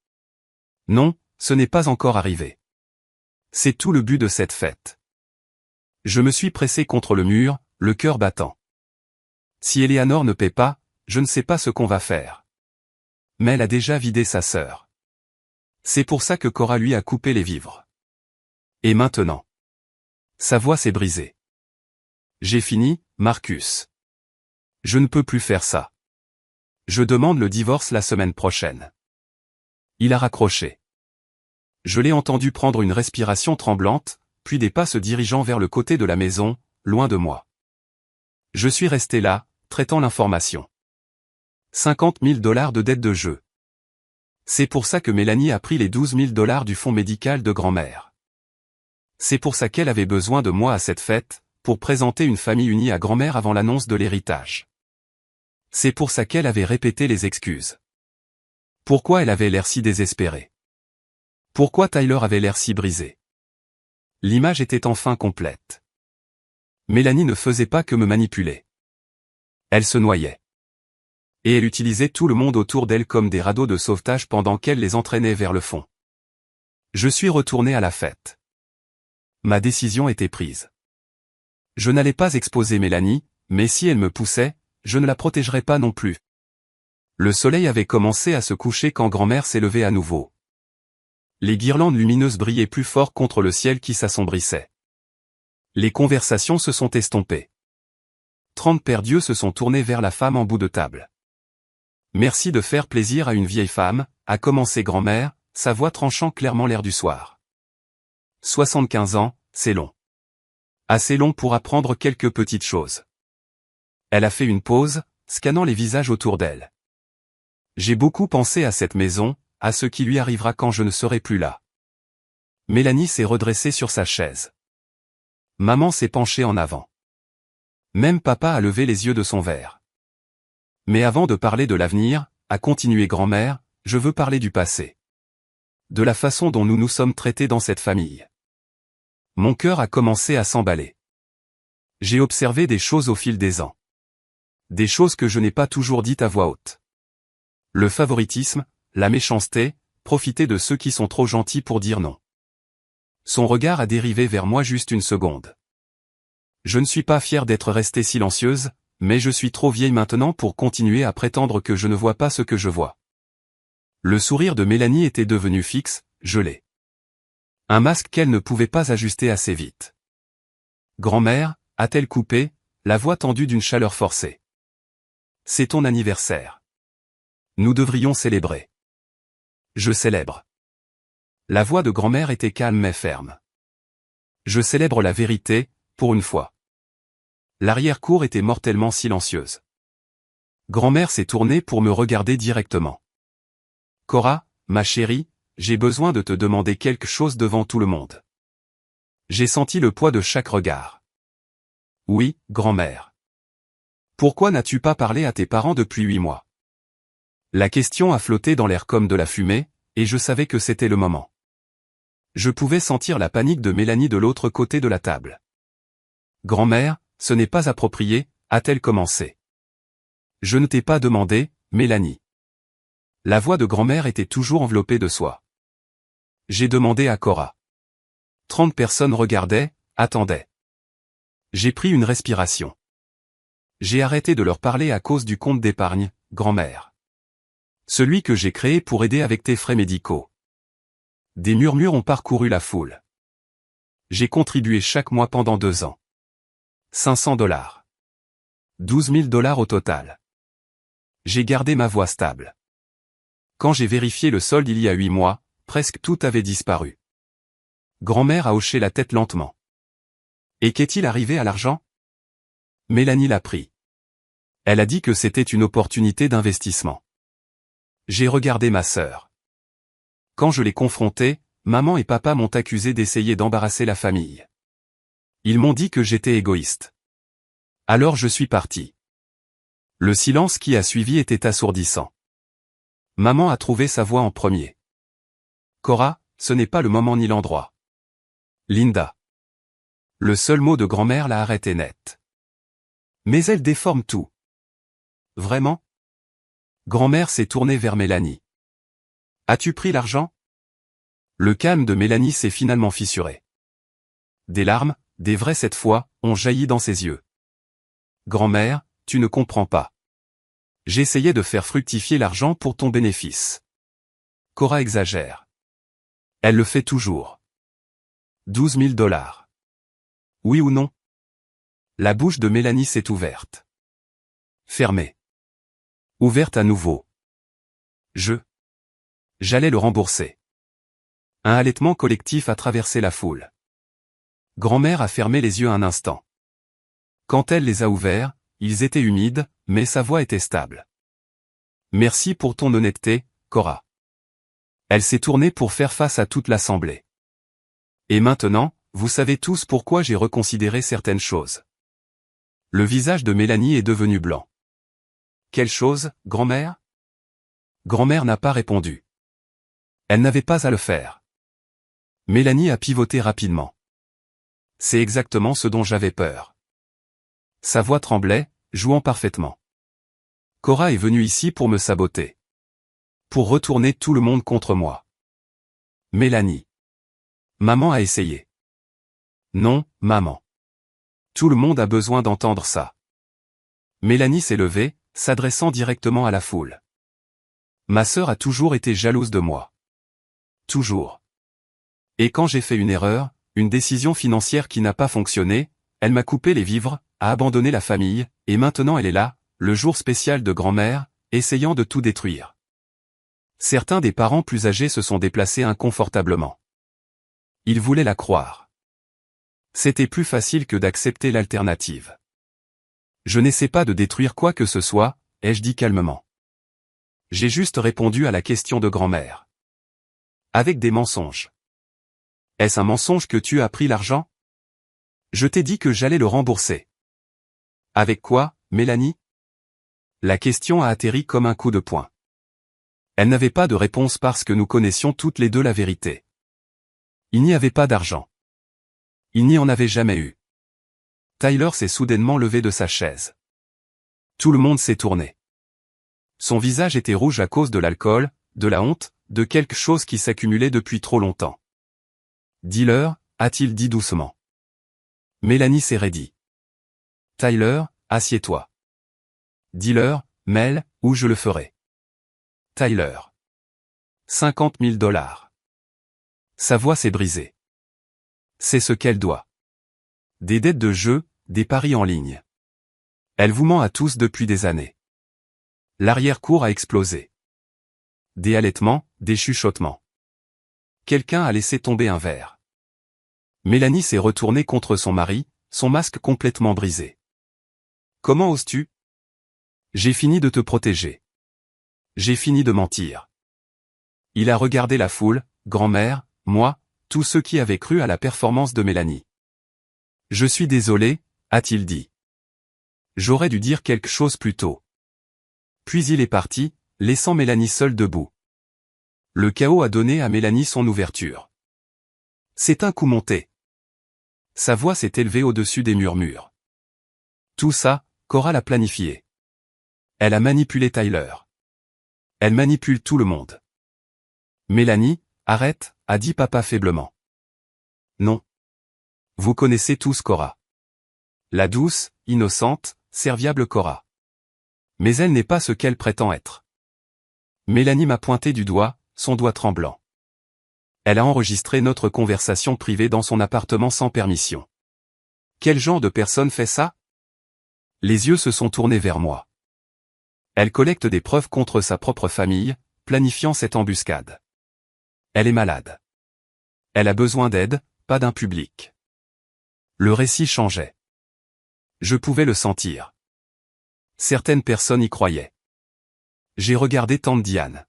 Non, ce n'est pas encore arrivé. C'est tout le but de cette fête. Je me suis pressé contre le mur, le cœur battant. Si Éléanore ne paie pas, je ne sais pas ce qu'on va faire. Mais elle a déjà vidé sa sœur. C'est pour ça que Cora lui a coupé les vivres. Et maintenant? Sa voix s'est brisée. J'ai fini, Marcus. Je ne peux plus faire ça. Je demande le divorce la semaine prochaine. Il a raccroché. Je l'ai entendu prendre une respiration tremblante, puis des pas se dirigeant vers le côté de la maison, loin de moi. Je suis resté là, traitant l'information. 50 000 $ de dette de jeu. C'est pour ça que Mélanie a pris les 12 000 $ du fonds médical de grand-mère. C'est pour ça qu'elle avait besoin de moi à cette fête, pour présenter une famille unie à grand-mère avant l'annonce de l'héritage. C'est pour ça qu'elle avait répété les excuses. Pourquoi elle avait l'air si désespérée? Pourquoi Tyler avait l'air si brisé? L'image était enfin complète. Mélanie ne faisait pas que me manipuler. Elle se noyait. Et elle utilisait tout le monde autour d'elle comme des radeaux de sauvetage pendant qu'elle les entraînait vers le fond. Je suis retourné à la fête. Ma décision était prise. Je n'allais pas exposer Mélanie, mais si elle me poussait, je ne la protégerais pas non plus. Le soleil avait commencé à se coucher quand grand-mère s'est levée à nouveau. Les guirlandes lumineuses brillaient plus fort contre le ciel qui s'assombrissait. Les conversations se sont estompées. 30 pères Dieu se sont tournés vers la femme en bout de table. Merci de faire plaisir à une vieille femme, a commencé grand-mère, sa voix tranchant clairement l'air du soir. 75 ans, c'est long. Assez long pour apprendre quelques petites choses. Elle a fait une pause, scannant les visages autour d'elle. J'ai beaucoup pensé à cette maison, à ce qui lui arrivera quand je ne serai plus là. Mélanie s'est redressée sur sa chaise. Maman s'est penchée en avant. Même papa a levé les yeux de son verre. Mais avant de parler de l'avenir, a continué grand-mère, je veux parler du passé. De la façon dont nous nous sommes traités dans cette famille. Mon cœur a commencé à s'emballer. J'ai observé des choses au fil des ans. Des choses que je n'ai pas toujours dites à voix haute. Le favoritisme, la méchanceté, profiter de ceux qui sont trop gentils pour dire non. Son regard a dérivé vers moi juste une seconde. Je ne suis pas fière d'être restée silencieuse, mais je suis trop vieille maintenant pour continuer à prétendre que je ne vois pas ce que je vois. Le sourire de Mélanie était devenu fixe, gelé. Un masque qu'elle ne pouvait pas ajuster assez vite. Grand-mère, a-t-elle coupé, la voix tendue d'une chaleur forcée. C'est ton anniversaire. Nous devrions célébrer. Je célèbre. La voix de grand-mère était calme mais ferme. Je célèbre la vérité, pour une fois. L'arrière-cour était mortellement silencieuse. Grand-mère s'est tournée pour me regarder directement. Cora, ma chérie, j'ai besoin de te demander quelque chose devant tout le monde. J'ai senti le poids de chaque regard. Oui, grand-mère. Pourquoi n'as-tu pas parlé à tes parents depuis 8 mois? La question a flotté dans l'air comme de la fumée, et je savais que c'était le moment. Je pouvais sentir la panique de Mélanie de l'autre côté de la table. Grand-mère, ce n'est pas approprié, a-t-elle commencé. Je ne t'ai pas demandé, Mélanie. La voix de grand-mère était toujours enveloppée de soie. J'ai demandé à Cora. 30 personnes regardaient, attendaient. J'ai pris une respiration. J'ai arrêté de leur parler à cause du compte d'épargne, grand-mère. Celui que j'ai créé pour aider avec tes frais médicaux. Des murmures ont parcouru la foule. J'ai contribué chaque mois pendant 2 ans. 500 $. 12 000 $ au total. J'ai gardé ma voix stable. Quand j'ai vérifié le solde il y a 8 mois, presque tout avait disparu. Grand-mère a hoché la tête lentement. Et qu'est-il arrivé à l'argent? Mélanie l'a pris. Elle a dit que c'était une opportunité d'investissement. J'ai regardé ma sœur. Quand je l'ai confrontée, maman et papa m'ont accusé d'essayer d'embarrasser la famille. Ils m'ont dit que j'étais égoïste. Alors je suis parti. Le silence qui a suivi était assourdissant. Maman a trouvé sa voix en premier. Cora, ce n'est pas le moment ni l'endroit. Linda. Le seul mot de grand-mère l'a arrêté net. Mais elle déforme tout. Vraiment? Grand-mère s'est tournée vers Mélanie. As-tu pris l'argent? Le calme de Mélanie s'est finalement fissuré. Des larmes, des vraies cette fois, ont jailli dans ses yeux. Grand-mère, tu ne comprends pas. J'essayais de faire fructifier l'argent pour ton bénéfice. Cora exagère. Elle le fait toujours. 12 000 $. Oui ou non? La bouche de Mélanie s'est ouverte. Fermée. Ouverte à nouveau. J'allais le rembourser. Un halètement collectif a traversé la foule. Grand-mère a fermé les yeux un instant. Quand elle les a ouverts, ils étaient humides, mais sa voix était stable. Merci pour ton honnêteté, Cora. Elle s'est tournée pour faire face à toute l'assemblée. Et maintenant, vous savez tous pourquoi j'ai reconsidéré certaines choses. Le visage de Mélanie est devenu blanc. Quelle chose, grand-mère? Grand-mère n'a pas répondu. Elle n'avait pas à le faire. Mélanie a pivoté rapidement. C'est exactement ce dont j'avais peur. Sa voix tremblait, jouant parfaitement. Cora est venue ici pour me saboter. Pour retourner tout le monde contre moi. Mélanie. Maman a essayé. Non, maman. Tout le monde a besoin d'entendre ça. Mélanie s'est levée, s'adressant directement à la foule. Ma sœur a toujours été jalouse de moi. Toujours. Et quand j'ai fait une erreur, une décision financière qui n'a pas fonctionné, elle m'a coupé les vivres, a abandonné la famille, et maintenant elle est là, le jour spécial de grand-mère, essayant de tout détruire. Certains des parents plus âgés se sont déplacés inconfortablement. Ils voulaient la croire. C'était plus facile que d'accepter l'alternative. Je n'essaie pas de détruire quoi que ce soit, ai-je dit calmement. J'ai juste répondu à la question de grand-mère. Avec des mensonges. Est-ce un mensonge que tu as pris l'argent? Je t'ai dit que j'allais le rembourser. Avec quoi, Mélanie? La question a atterri comme un coup de poing. Elle n'avait pas de réponse parce que nous connaissions toutes les deux la vérité. Il n'y avait pas d'argent. Il n'y en avait jamais eu. Tyler s'est soudainement levé de sa chaise. Tout le monde s'est tourné. Son visage était rouge à cause de l'alcool, de la honte, de quelque chose qui s'accumulait depuis trop longtemps. Dis-leur, a-t-il dit doucement. Mélanie s'est raidie. Tyler, assieds-toi. Dis-leur, Mel, ou je le ferai. Tyler. 50 000 $. Sa voix s'est brisée. C'est ce qu'elle doit. Des dettes de jeu, des paris en ligne. Elle vous ment à tous depuis des années. L'arrière-cour a explosé. Des halètements, des chuchotements. Quelqu'un a laissé tomber un verre. Mélanie s'est retournée contre son mari, son masque complètement brisé. Comment oses-tu? J'ai fini de te protéger. J'ai fini de mentir. Il a regardé la foule, grand-mère, moi, tous ceux qui avaient cru à la performance de Mélanie. Je suis désolé, a-t-il dit. J'aurais dû dire quelque chose plus tôt. Puis il est parti, laissant Mélanie seule debout. Le chaos a donné à Mélanie son ouverture. C'est un coup monté. Sa voix s'est élevée au-dessus des murmures. Tout ça, Cora l'a planifié. Elle a manipulé Tyler. Elle manipule tout le monde. Mélanie, arrête, a dit papa faiblement. Non. Vous connaissez tous Cora. La douce, innocente, serviable Cora. Mais elle n'est pas ce qu'elle prétend être. Mélanie m'a pointé du doigt, son doigt tremblant. Elle a enregistré notre conversation privée dans son appartement sans permission. Quel genre de personne fait ça? Les yeux se sont tournés vers moi. Elle collecte des preuves contre sa propre famille, planifiant cette embuscade. Elle est malade. Elle a besoin d'aide, pas d'un public. Le récit changeait. Je pouvais le sentir. Certaines personnes y croyaient. J'ai regardé tante Diane.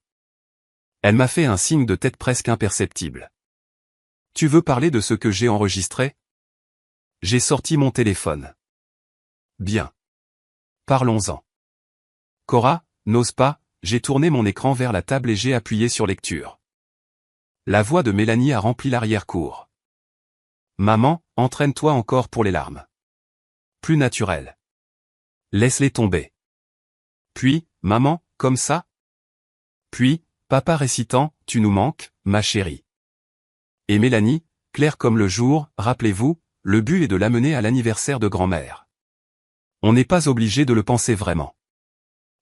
Elle m'a fait un signe de tête presque imperceptible. Tu veux parler de ce que j'ai enregistré? J'ai sorti mon téléphone. Bien. Parlons-en. Cora, n'ose pas, j'ai tourné mon écran vers la table et j'ai appuyé sur lecture. La voix de Mélanie a rempli l'arrière-cour. Maman, entraîne-toi encore pour les larmes. Plus naturel. Laisse-les tomber. Puis, maman, comme ça? Puis, papa récitant, tu nous manques, ma chérie. Et Mélanie, claire comme le jour, rappelez-vous, le but est de l'amener à l'anniversaire de grand-mère. On n'est pas obligé de le penser vraiment.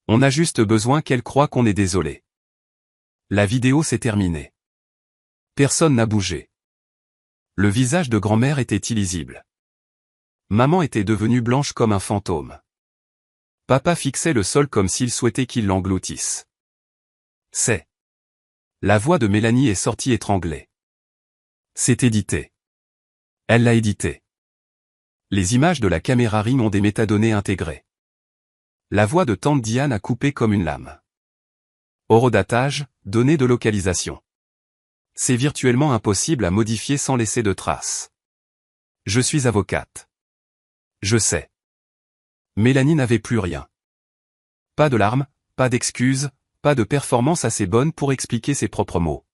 On a juste besoin qu'elle croie qu'on est désolé. La vidéo s'est terminée. Personne n'a bougé. Le visage de grand-mère était illisible. Maman était devenue blanche comme un fantôme. Papa fixait le sol comme s'il souhaitait qu'il l'engloutisse. C'est. La voix de Mélanie est sortie étranglée. C'est édité. Elle l'a édité. Les images de la caméra Ring ont des métadonnées intégrées. La voix de tante Diane a coupé comme une lame. Horodatage, données de localisation. C'est virtuellement impossible à modifier sans laisser de traces. Je suis avocate. Je sais. Mélanie n'avait plus rien. Pas de larmes, pas d'excuses, pas de performance assez bonne pour expliquer ses propres mots.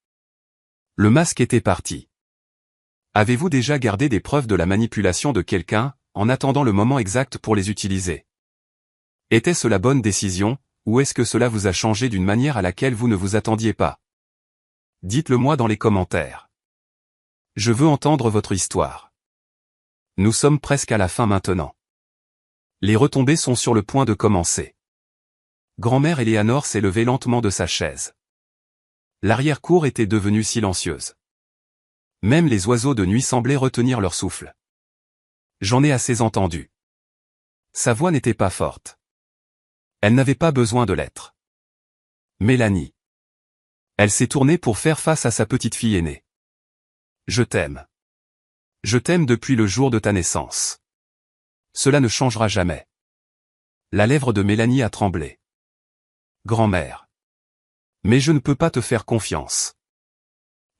Le masque était parti. Avez-vous déjà gardé des preuves de la manipulation de quelqu'un, en attendant le moment exact pour les utiliser? Était-ce la bonne décision, ou est-ce que cela vous a changé d'une manière à laquelle vous ne vous attendiez pas? Dites-le moi dans les commentaires. Je veux entendre votre histoire. Nous sommes presque à la fin maintenant. Les retombées sont sur le point de commencer. Grand-mère Eleanor s'est levée lentement de sa chaise. L'arrière-cour était devenue silencieuse. Même les oiseaux de nuit semblaient retenir leur souffle. J'en ai assez entendu. Sa voix n'était pas forte. Elle n'avait pas besoin de l'être. Mélanie. Elle s'est tournée pour faire face à sa petite fille aînée. Je t'aime. Je t'aime depuis le jour de ta naissance. Cela ne changera jamais. La lèvre de Mélanie a tremblé. Grand-mère. Mais je ne peux pas te faire confiance.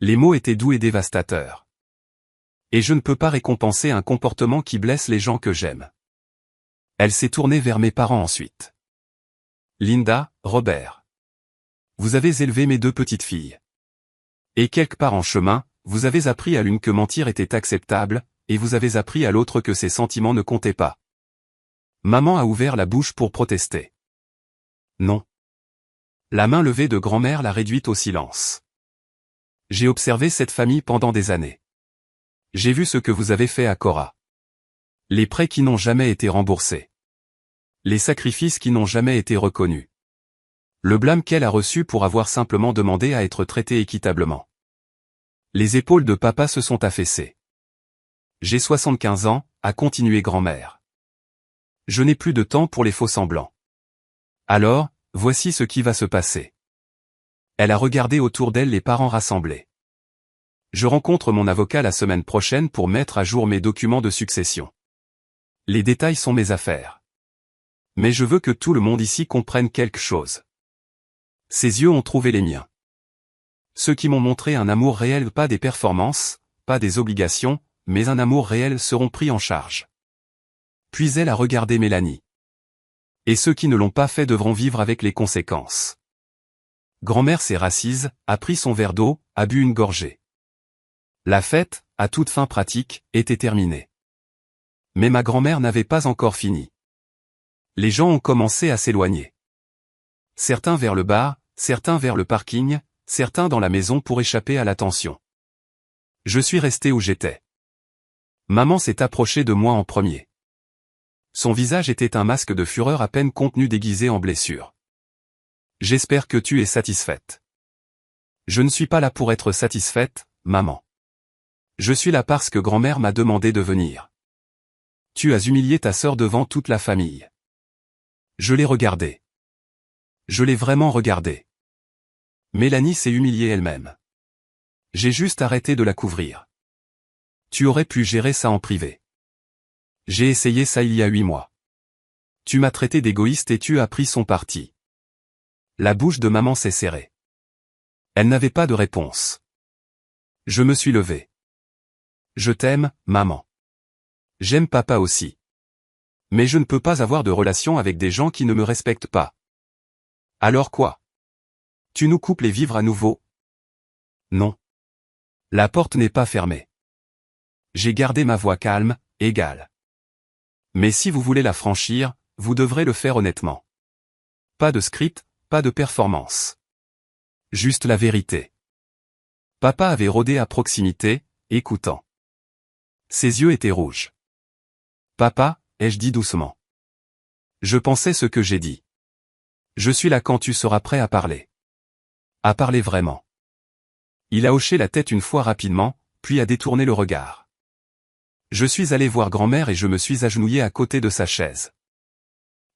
Les mots étaient doux et dévastateurs. Et je ne peux pas récompenser un comportement qui blesse les gens que j'aime. Elle s'est tournée vers mes parents ensuite. Linda, Robert. Vous avez élevé mes deux petites filles. Et quelque part en chemin, vous avez appris à l'une que mentir était acceptable, et vous avez appris à l'autre que ses sentiments ne comptaient pas. Maman a ouvert la bouche pour protester. Non. La main levée de grand-mère l'a réduite au silence. J'ai observé cette famille pendant des années. J'ai vu ce que vous avez fait à Cora. Les prêts qui n'ont jamais été remboursés. Les sacrifices qui n'ont jamais été reconnus. Le blâme qu'elle a reçu pour avoir simplement demandé à être traitée équitablement. Les épaules de papa se sont affaissées. J'ai 75 ans, a continué grand-mère. Je n'ai plus de temps pour les faux-semblants. Alors, voici ce qui va se passer. Elle a regardé autour d'elle les parents rassemblés. Je rencontre mon avocat la semaine prochaine pour mettre à jour mes documents de succession. Les détails sont mes affaires. Mais je veux que tout le monde ici comprenne quelque chose. Ses yeux ont trouvé les miens. Ceux qui m'ont montré un amour réel, pas des performances, pas des obligations, mais un amour réel seront pris en charge. Puis elle a regardé Mélanie. Et ceux qui ne l'ont pas fait devront vivre avec les conséquences. Grand-mère s'est rassise, a pris son verre d'eau, a bu une gorgée. La fête, à toute fin pratique, était terminée. Mais ma grand-mère n'avait pas encore fini. Les gens ont commencé à s'éloigner. Certains vers le bar, certains vers le parking, certains dans la maison pour échapper à l'attention. Je suis resté où j'étais. Maman s'est approchée de moi en premier. Son visage était un masque de fureur à peine contenu déguisé en blessure. J'espère que tu es satisfaite. Je ne suis pas là pour être satisfaite, maman. Je suis là parce que grand-mère m'a demandé de venir. Tu as humilié ta sœur devant toute la famille. Je l'ai regardée. Je l'ai vraiment regardée. Mélanie s'est humiliée elle-même. J'ai juste arrêté de la couvrir. Tu aurais pu gérer ça en privé. J'ai essayé ça il y a 8 mois. Tu m'as traité d'égoïste et tu as pris son parti. La bouche de maman s'est serrée. Elle n'avait pas de réponse. Je me suis levé. Je t'aime, maman. J'aime papa aussi. Mais je ne peux pas avoir de relation avec des gens qui ne me respectent pas. Alors quoi? Tu nous coupes les vivres à nouveau? Non. La porte n'est pas fermée. J'ai gardé ma voix calme, égale. Mais si vous voulez la franchir, vous devrez le faire honnêtement. Pas de script, pas de performance. Juste la vérité. Papa avait rôdé à proximité, écoutant. Ses yeux étaient rouges. Papa, ai-je dit doucement. Je pensais ce que j'ai dit. Je suis là quand tu seras prêt à parler. À parler vraiment. Il a hoché la tête une fois rapidement, puis a détourné le regard. Je suis allé voir grand-mère et je me suis agenouillé à côté de sa chaise.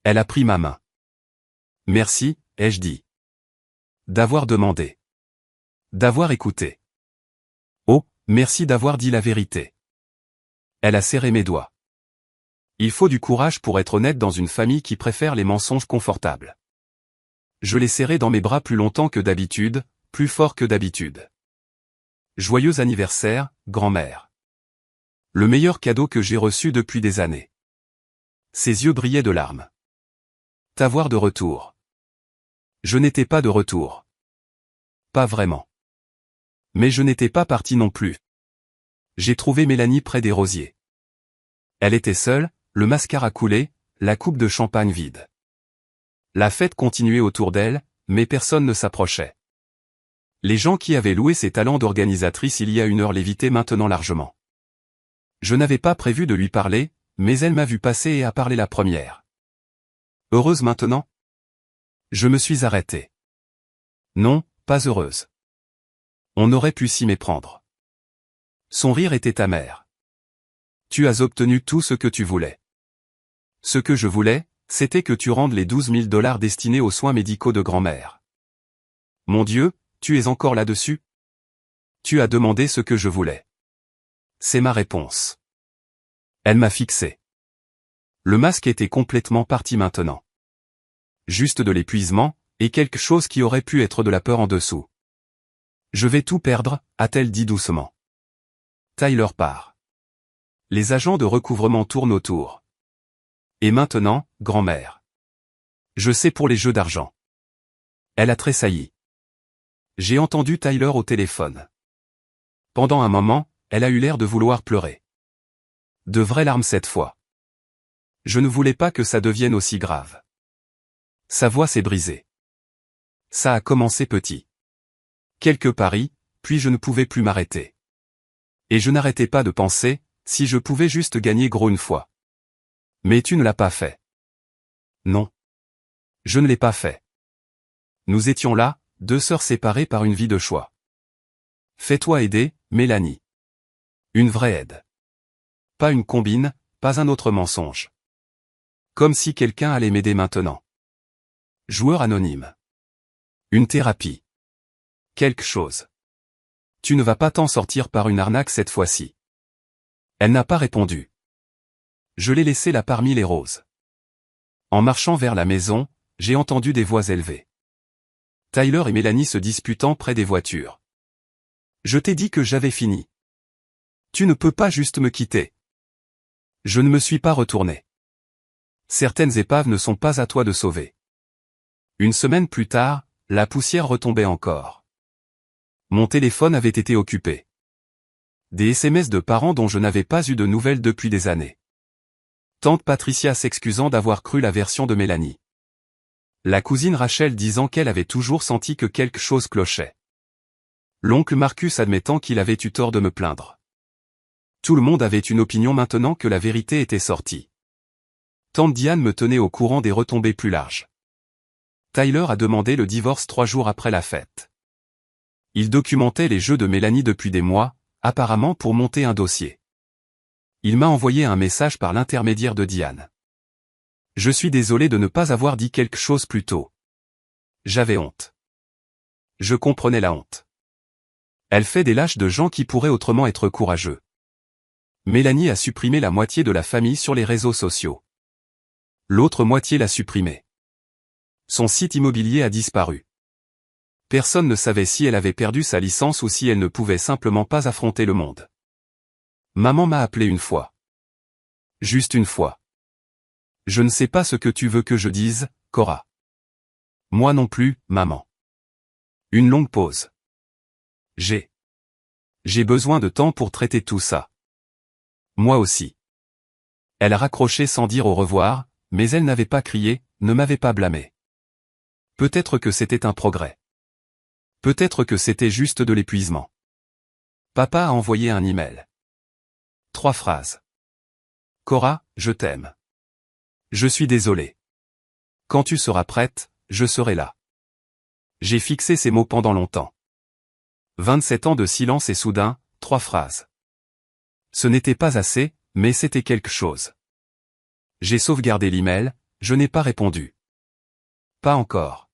Elle a pris ma main. Merci, ai-je dit. D'avoir demandé. D'avoir écouté. Oh, merci d'avoir dit la vérité. Elle a serré mes doigts. Il faut du courage pour être honnête dans une famille qui préfère les mensonges confortables. Je l'ai serré dans mes bras plus longtemps que d'habitude, plus fort que d'habitude. Joyeux anniversaire, grand-mère. Le meilleur cadeau que j'ai reçu depuis des années. Ses yeux brillaient de larmes. T'avoir de retour. Je n'étais pas de retour. Pas vraiment. Mais je n'étais pas parti non plus. J'ai trouvé Mélanie près des rosiers. Elle était seule, le mascara coulé, la coupe de champagne vide. La fête continuait autour d'elle, mais personne ne s'approchait. Les gens qui avaient loué ses talents d'organisatrice il y a une heure l'évitaient maintenant largement. Je n'avais pas prévu de lui parler, mais elle m'a vu passer et a parlé la première. Heureuse maintenant? Je me suis arrêté. Non, pas heureuse. On aurait pu s'y méprendre. Son rire était amer. Tu as obtenu tout ce que tu voulais. Ce que je voulais, c'était que tu rendes les 12 000 $ destinés aux soins médicaux de grand-mère. Mon Dieu, tu es encore là-dessus? Tu as demandé ce que je voulais. C'est ma réponse. Elle m'a fixé. Le masque était complètement parti maintenant. Juste de l'épuisement, et quelque chose qui aurait pu être de la peur en dessous. Je vais tout perdre, a-t-elle dit doucement. Tyler part. Les agents de recouvrement tournent autour. Et maintenant, grand-mère. Je sais pour les jeux d'argent. Elle a tressailli. J'ai entendu Tyler au téléphone. Pendant un moment, elle a eu l'air de vouloir pleurer. De vraies larmes cette fois. Je ne voulais pas que ça devienne aussi grave. Sa voix s'est brisée. Ça a commencé petit. Quelques paris, puis je ne pouvais plus m'arrêter. Et je n'arrêtais pas de penser, si je pouvais juste gagner gros une fois. Mais tu ne l'as pas fait. Non. Je ne l'ai pas fait. Nous étions là, deux sœurs séparées par une vie de choix. Fais-toi aider, Mélanie. Une vraie aide. Pas une combine, pas un autre mensonge. Comme si quelqu'un allait m'aider maintenant. Joueur anonyme. Une thérapie. Quelque chose. Tu ne vas pas t'en sortir par une arnaque cette fois-ci. Elle n'a pas répondu. Je l'ai laissée là parmi les roses. En marchant vers la maison, j'ai entendu des voix élevées. Tyler et Mélanie se disputant près des voitures. Je t'ai dit que j'avais fini. Tu ne peux pas juste me quitter. Je ne me suis pas retourné. Certaines épaves ne sont pas à toi de sauver. Une semaine plus tard, la poussière retombait encore. Mon téléphone avait été occupé. Des SMS de parents dont je n'avais pas eu de nouvelles depuis des années. Tante Patricia s'excusant d'avoir cru la version de Mélanie. La cousine Rachel disant qu'elle avait toujours senti que quelque chose clochait. L'oncle Marcus admettant qu'il avait eu tort de me plaindre. Tout le monde avait une opinion maintenant que la vérité était sortie. Tante Diane me tenait au courant des retombées plus larges. Tyler a demandé le divorce 3 jours après la fête. Il documentait les jeux de Mélanie depuis des mois, apparemment pour monter un dossier. Il m'a envoyé un message par l'intermédiaire de Diane. Je suis désolé de ne pas avoir dit quelque chose plus tôt. J'avais honte. Je comprenais la honte. Elle fait des lâches de gens qui pourraient autrement être courageux. Mélanie a supprimé la moitié de la famille sur les réseaux sociaux. L'autre moitié l'a supprimée. Son site immobilier a disparu. Personne ne savait si elle avait perdu sa licence ou si elle ne pouvait simplement pas affronter le monde. Maman m'a appelé une fois. Juste une fois. Je ne sais pas ce que tu veux que je dise, Cora. Moi non plus, maman. Une longue pause. J'ai besoin de temps pour traiter tout ça. Moi aussi. Elle a raccroché sans dire au revoir, mais elle n'avait pas crié, ne m'avait pas blâmé. Peut-être que c'était un progrès. Peut-être que c'était juste de l'épuisement. Papa a envoyé un email. 3 phrases. Cora, je t'aime. Je suis désolé. Quand tu seras prête, je serai là. J'ai fixé ces mots pendant longtemps. 27 ans de silence et soudain, 3 phrases. Ce n'était pas assez, mais c'était quelque chose. J'ai sauvegardé l'email, je n'ai pas répondu. Pas encore.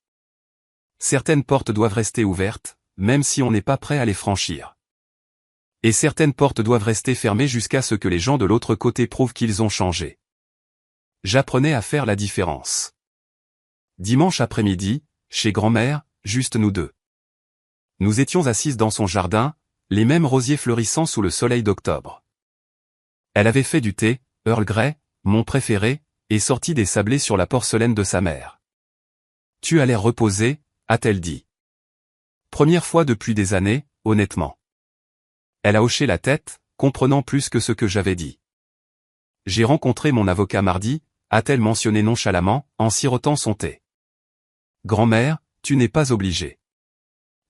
Certaines portes doivent rester ouvertes, même si on n'est pas prêt à les franchir. Et certaines portes doivent rester fermées jusqu'à ce que les gens de l'autre côté prouvent qu'ils ont changé. J'apprenais à faire la différence. Dimanche après-midi, chez grand-mère, juste nous deux. Nous étions assises dans son jardin, les mêmes rosiers fleurissant sous le soleil d'octobre. Elle avait fait du thé, Earl Grey, mon préféré, et sorti des sablés sur la porcelaine de sa mère. Tu as l'air reposée, a-t-elle dit. Première fois depuis des années, honnêtement. Elle a hoché la tête, comprenant plus que ce que j'avais dit. J'ai rencontré mon avocat mardi, a-t-elle mentionné nonchalamment, en sirotant son thé. Grand-mère, tu n'es pas obligée.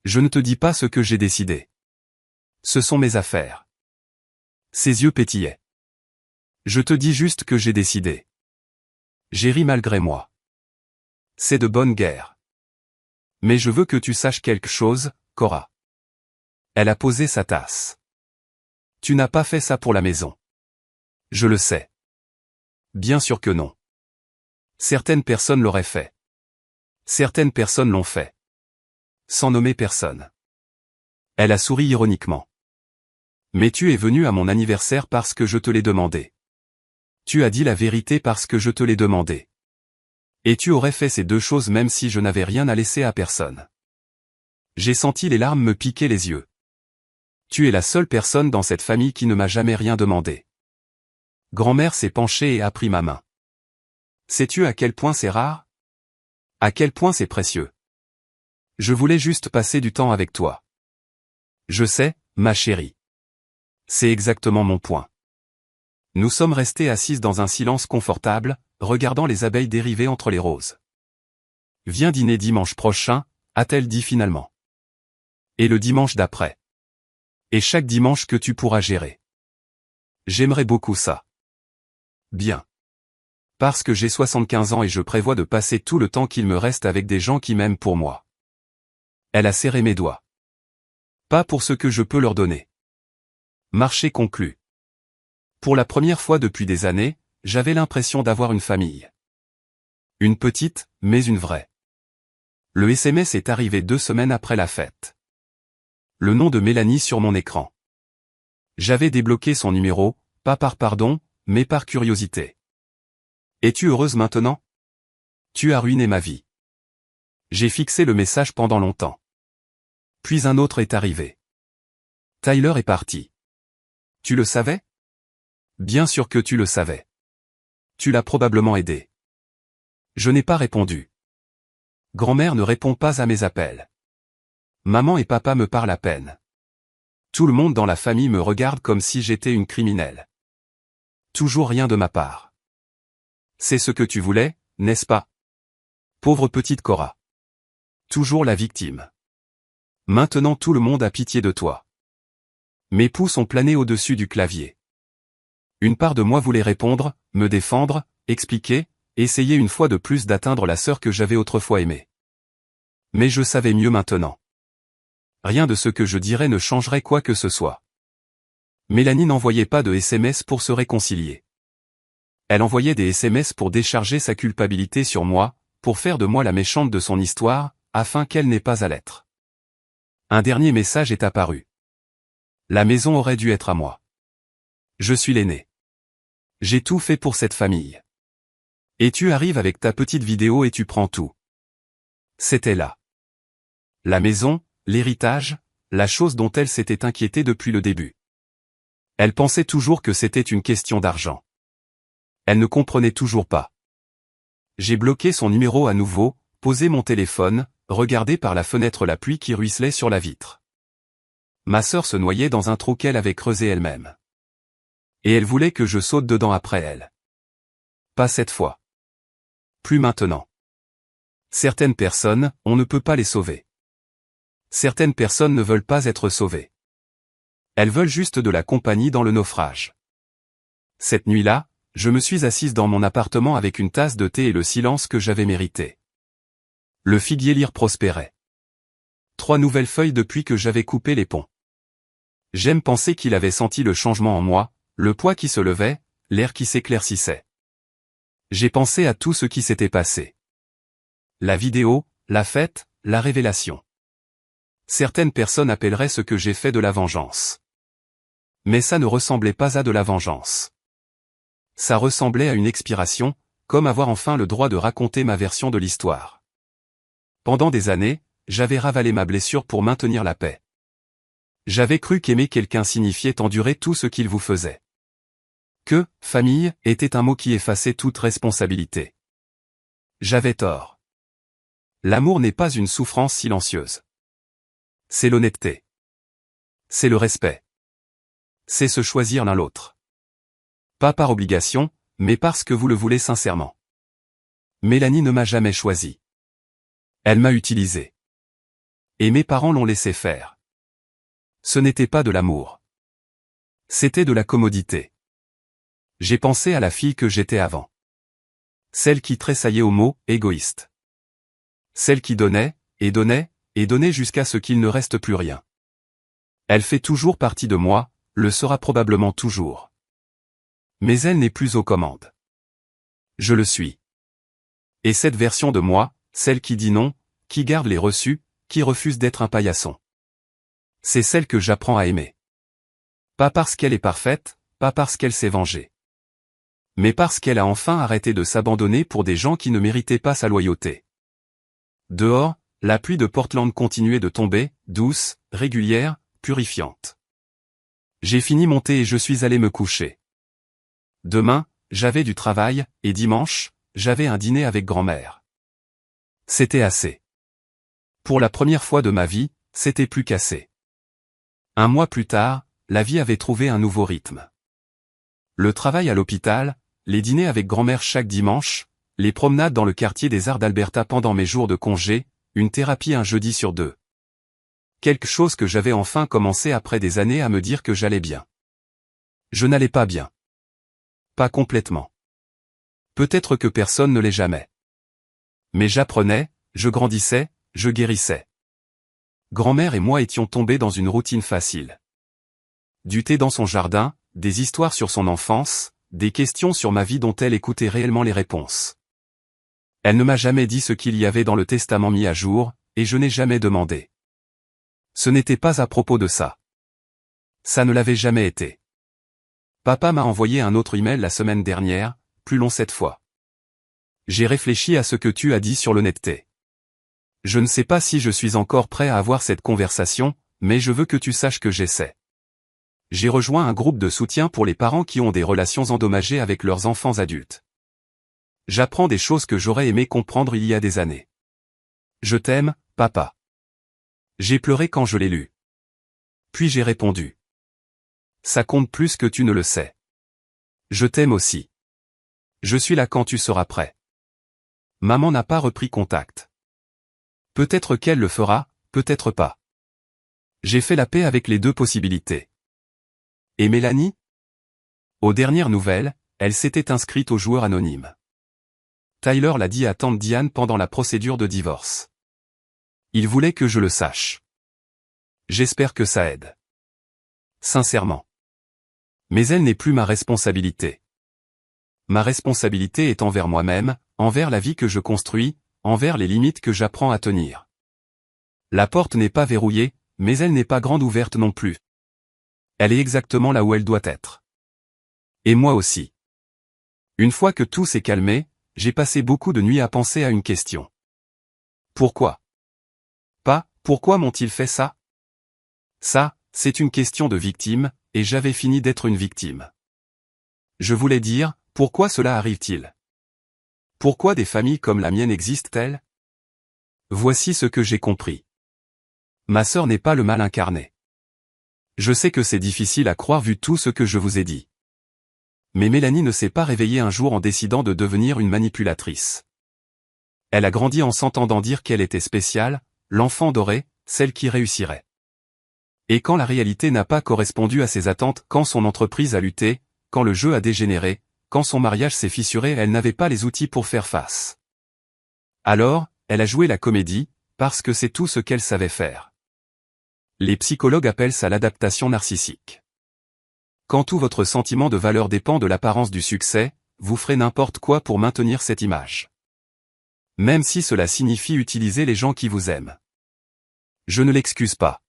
Je ne te dis pas ce que j'ai décidé. Ce sont mes affaires. Ses yeux pétillaient. Je te dis juste que j'ai décidé. J'ai ri malgré moi. C'est de bonne guerre. Mais je veux que tu saches quelque chose, Cora. Elle a posé sa tasse. Tu n'as pas fait ça pour la maison. Je le sais. Bien sûr que non. Certaines personnes l'auraient fait. Certaines personnes l'ont fait. Sans nommer personne. Elle a souri ironiquement. Mais tu es venu à mon anniversaire parce que je te l'ai demandé. Tu as dit la vérité parce que je te l'ai demandé. Et tu aurais fait ces deux choses même si je n'avais rien à laisser à personne. J'ai senti les larmes me piquer les yeux. Tu es la seule personne dans cette famille qui ne m'a jamais rien demandé. Grand-mère s'est penchée et a pris ma main. Sais-tu à quel point c'est rare? À quel point c'est précieux? Je voulais juste passer du temps avec toi. Je sais, ma chérie. C'est exactement mon point. Nous sommes restés assises dans un silence confortable, regardant les abeilles dériver entre les roses. Viens dîner dimanche prochain, a-t-elle dit finalement. Et le dimanche d'après. Et chaque dimanche que tu pourras gérer. J'aimerais beaucoup ça. Bien. Parce que j'ai 75 ans et je prévois de passer tout le temps qu'il me reste avec des gens qui m'aiment pour moi. Elle a serré mes doigts. Pas pour ce que je peux leur donner. Marché conclu. Pour la première fois depuis des années, j'avais l'impression d'avoir une famille. Une petite, mais une vraie. Le SMS est arrivé 2 semaines après la fête. Le nom de Mélanie sur mon écran. J'avais débloqué son numéro, pas par pardon, mais par curiosité. Es-tu heureuse maintenant? Tu as ruiné ma vie. J'ai fixé le message pendant longtemps. Puis un autre est arrivé. Tyler est parti. Tu le savais? Bien sûr que tu le savais. Tu l'as probablement aidé. Je n'ai pas répondu. Grand-mère ne répond pas à mes appels. Maman et papa me parlent à peine. Tout le monde dans la famille me regarde comme si j'étais une criminelle. Toujours rien de ma part. C'est ce que tu voulais, n'est-ce pas? Pauvre petite Cora. Toujours la victime. Maintenant tout le monde a pitié de toi. Mes pouces ont plané au-dessus du clavier. Une part de moi voulait répondre, me défendre, expliquer, essayer une fois de plus d'atteindre la sœur que j'avais autrefois aimée. Mais je savais mieux maintenant. Rien de ce que je dirais ne changerait quoi que ce soit. Mélanie n'envoyait pas de SMS pour se réconcilier. Elle envoyait des SMS pour décharger sa culpabilité sur moi, pour faire de moi la méchante de son histoire, afin qu'elle n'ait pas à l'être. Un dernier message est apparu. La maison aurait dû être à moi. Je suis l'aîné. J'ai tout fait pour cette famille. Et tu arrives avec ta petite vidéo et tu prends tout. C'était là. La maison, l'héritage, la chose dont elle s'était inquiétée depuis le début. Elle pensait toujours que c'était une question d'argent. Elle ne comprenait toujours pas. J'ai bloqué son numéro à nouveau, posé mon téléphone, regardé par la fenêtre la pluie qui ruisselait sur la vitre. Ma sœur se noyait dans un trou qu'elle avait creusé elle-même. Et elle voulait que je saute dedans après elle. Pas cette fois. Plus maintenant. Certaines personnes, on ne peut pas les sauver. Certaines personnes ne veulent pas être sauvées. Elles veulent juste de la compagnie dans le naufrage. Cette nuit-là, je me suis assise dans mon appartement avec une tasse de thé et le silence que j'avais mérité. Le figuier lyre prospérait. 3 nouvelles feuilles depuis que j'avais coupé les ponts. J'aime penser qu'il avait senti le changement en moi, le poids qui se levait, l'air qui s'éclaircissait. J'ai pensé à tout ce qui s'était passé. La vidéo, la fête, la révélation. Certaines personnes appelleraient ce que j'ai fait de la vengeance. Mais ça ne ressemblait pas à de la vengeance. Ça ressemblait à une expiration, comme avoir enfin le droit de raconter ma version de l'histoire. Pendant des années, j'avais ravalé ma blessure pour maintenir la paix. J'avais cru qu'aimer quelqu'un signifiait endurer tout ce qu'il vous faisait. Que, famille, était un mot qui effaçait toute responsabilité. J'avais tort. L'amour n'est pas une souffrance silencieuse. C'est l'honnêteté. C'est le respect. c'est se choisir l'un l'autre. Pas par obligation, mais parce que vous le voulez sincèrement. Mélanie ne m'a jamais choisi. Elle m'a utilisé. Et mes parents l'ont laissé faire. Ce n'était pas de l'amour. C'était de la commodité. J'ai pensé à la fille que j'étais avant. Celle qui tressaillait au mot « égoïste ». Celle qui donnait, et donnait, et donnait jusqu'à ce qu'il ne reste plus rien. Elle fait toujours partie de moi, le sera probablement toujours. Mais elle n'est plus aux commandes. Je le suis. Et cette version de moi, celle qui dit non, qui garde les reçus, qui refuse d'être un paillasson. C'est celle que j'apprends à aimer. Pas parce qu'elle est parfaite, pas parce qu'elle s'est vengée. Mais parce qu'elle a enfin arrêté de s'abandonner pour des gens qui ne méritaient pas sa loyauté. Dehors, la pluie de Portland continuait de tomber, douce, régulière, purifiante. J'ai fini mon thé et je suis allé me coucher. Demain, j'avais du travail, et dimanche, j'avais un dîner avec grand-mère. C'était assez. Pour la première fois de ma vie, c'était plus qu'assez. Un mois plus tard, la vie avait trouvé un nouveau rythme. Le travail à l'hôpital, les dîners avec grand-mère chaque dimanche, les promenades dans le quartier des Arts d'Alberta pendant mes jours de congé, une thérapie un jeudi sur deux. Quelque chose que j'avais enfin commencé après des années à me dire que j'allais bien. Je n'allais pas bien. Pas complètement. Peut-être que personne ne l'est jamais. Mais j'apprenais, je grandissais, je guérissais. Grand-mère et moi étions tombés dans une routine facile. Du thé dans son jardin, des histoires sur son enfance, des questions sur ma vie dont elle écoutait réellement les réponses. Elle ne m'a jamais dit ce qu'il y avait dans le testament mis à jour, et je n'ai jamais demandé. Ce n'était pas à propos de ça. Ça ne l'avait jamais été. Papa m'a envoyé un autre email la semaine dernière, plus long cette fois. J'ai réfléchi à ce que tu as dit sur l'honnêteté. Je ne sais pas si je suis encore prêt à avoir cette conversation, mais je veux que tu saches que j'essaie. J'ai rejoint un groupe de soutien pour les parents qui ont des relations endommagées avec leurs enfants adultes. J'apprends des choses que j'aurais aimé comprendre il y a des années. Je t'aime, papa. J'ai pleuré quand je l'ai lu. Puis j'ai répondu. Ça compte plus que tu ne le sais. Je t'aime aussi. Je suis là quand tu seras prêt. Maman n'a pas repris contact. Peut-être qu'elle le fera, peut-être pas. J'ai fait la paix avec les deux possibilités. Et Mélanie? Aux dernières nouvelles, elle s'était inscrite aux joueurs anonymes. Tyler l'a dit à tante Diane pendant la procédure de divorce. Il voulait que je le sache. J'espère que ça aide. Sincèrement. Mais elle n'est plus ma responsabilité. Ma responsabilité est envers moi-même, envers la vie que je construis, envers les limites que j'apprends à tenir. La porte n'est pas verrouillée, mais elle n'est pas grande ouverte non plus. Elle est exactement là où elle doit être. Et moi aussi. Une fois que tout s'est calmé, j'ai passé beaucoup de nuits à penser à une question. Pourquoi? Pas, pourquoi m'ont-ils fait ça? Ça, c'est une question de victime, et j'avais fini d'être une victime. Je voulais dire, pourquoi cela arrive-t-il? Pourquoi des familles comme la mienne existent-elles? Voici ce que j'ai compris. Ma sœur n'est pas le mal incarné. Je sais que c'est difficile à croire vu tout ce que je vous ai dit. Mais Mélanie ne s'est pas réveillée un jour en décidant de devenir une manipulatrice. Elle a grandi en s'entendant dire qu'elle était spéciale, l'enfant doré, celle qui réussirait. Et quand la réalité n'a pas correspondu à ses attentes, quand son entreprise a lutté, quand le jeu a dégénéré, quand son mariage s'est fissuré, elle n'avait pas les outils pour faire face. Alors, elle a joué la comédie, parce que c'est tout ce qu'elle savait faire. Les psychologues appellent ça l'adaptation narcissique. Quand tout votre sentiment de valeur dépend de l'apparence du succès, vous ferez n'importe quoi pour maintenir cette image. Même si cela signifie utiliser les gens qui vous aiment. Je ne l'excuse pas.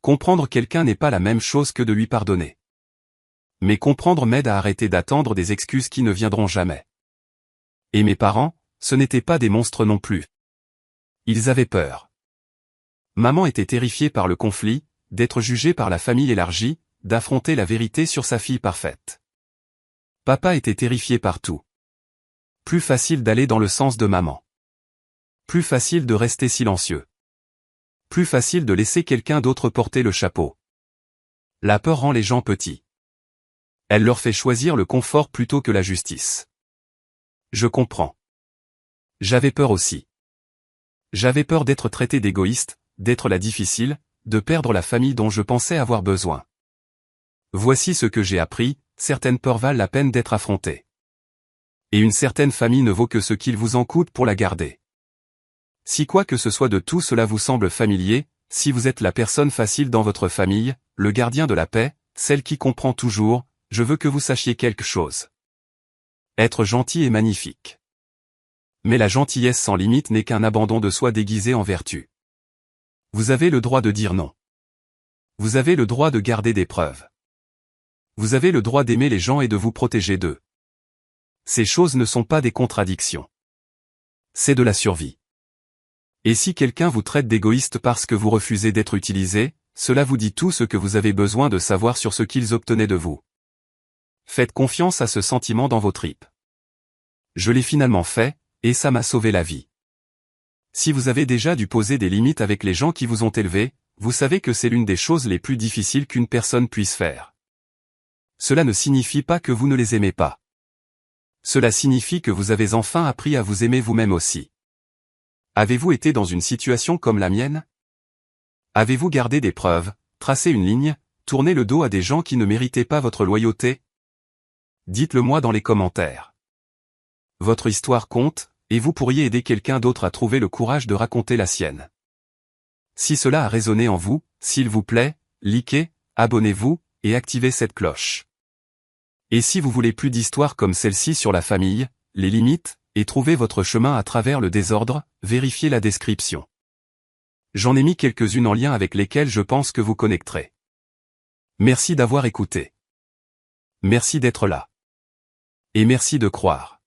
Comprendre quelqu'un n'est pas la même chose que de lui pardonner. Mais comprendre m'aide à arrêter d'attendre des excuses qui ne viendront jamais. Et mes parents, ce n'étaient pas des monstres non plus. Ils avaient peur. Maman était terrifiée par le conflit, d'être jugée par la famille élargie, d'affronter la vérité sur sa fille parfaite. Papa était terrifié par tout. Plus facile d'aller dans le sens de maman. Plus facile de rester silencieux. Plus facile de laisser quelqu'un d'autre porter le chapeau. La peur rend les gens petits. Elle leur fait choisir le confort plutôt que la justice. Je comprends. J'avais peur aussi. J'avais peur d'être traité d'égoïste, d'être la difficile, de perdre la famille dont je pensais avoir besoin. Voici ce que j'ai appris, certaines peurs valent la peine d'être affrontées. Et une certaine famille ne vaut que ce qu'il vous en coûte pour la garder. Si quoi que ce soit de tout cela vous semble familier, si vous êtes la personne facile dans votre famille, le gardien de la paix, celle qui comprend toujours, je veux que vous sachiez quelque chose. Être gentil est magnifique. Mais la gentillesse sans limite n'est qu'un abandon de soi déguisé en vertu. Vous avez le droit de dire non. Vous avez le droit de garder des preuves. Vous avez le droit d'aimer les gens et de vous protéger d'eux. Ces choses ne sont pas des contradictions. C'est de la survie. Et si quelqu'un vous traite d'égoïste parce que vous refusez d'être utilisé, cela vous dit tout ce que vous avez besoin de savoir sur ce qu'ils obtenaient de vous. Faites confiance à ce sentiment dans vos tripes. Je l'ai finalement fait, et ça m'a sauvé la vie. Si vous avez déjà dû poser des limites avec les gens qui vous ont élevé, vous savez que c'est l'une des choses les plus difficiles qu'une personne puisse faire. Cela ne signifie pas que vous ne les aimez pas. Cela signifie que vous avez enfin appris à vous aimer vous-même aussi. Avez-vous été dans une situation comme la mienne? Avez-vous gardé des preuves, tracé une ligne, tourné le dos à des gens qui ne méritaient pas votre loyauté? Dites-le moi dans les commentaires. Votre histoire compte, et vous pourriez aider quelqu'un d'autre à trouver le courage de raconter la sienne. Si cela a résonné en vous, s'il vous plaît, likez, abonnez-vous, et activez cette cloche. Et si vous voulez plus d'histoires comme celle-ci sur la famille, les limites, et trouver votre chemin à travers le désordre, vérifiez la description. J'en ai mis quelques-unes en lien avec lesquelles je pense que vous connecterez. Merci d'avoir écouté. Merci d'être là. Et merci de croire.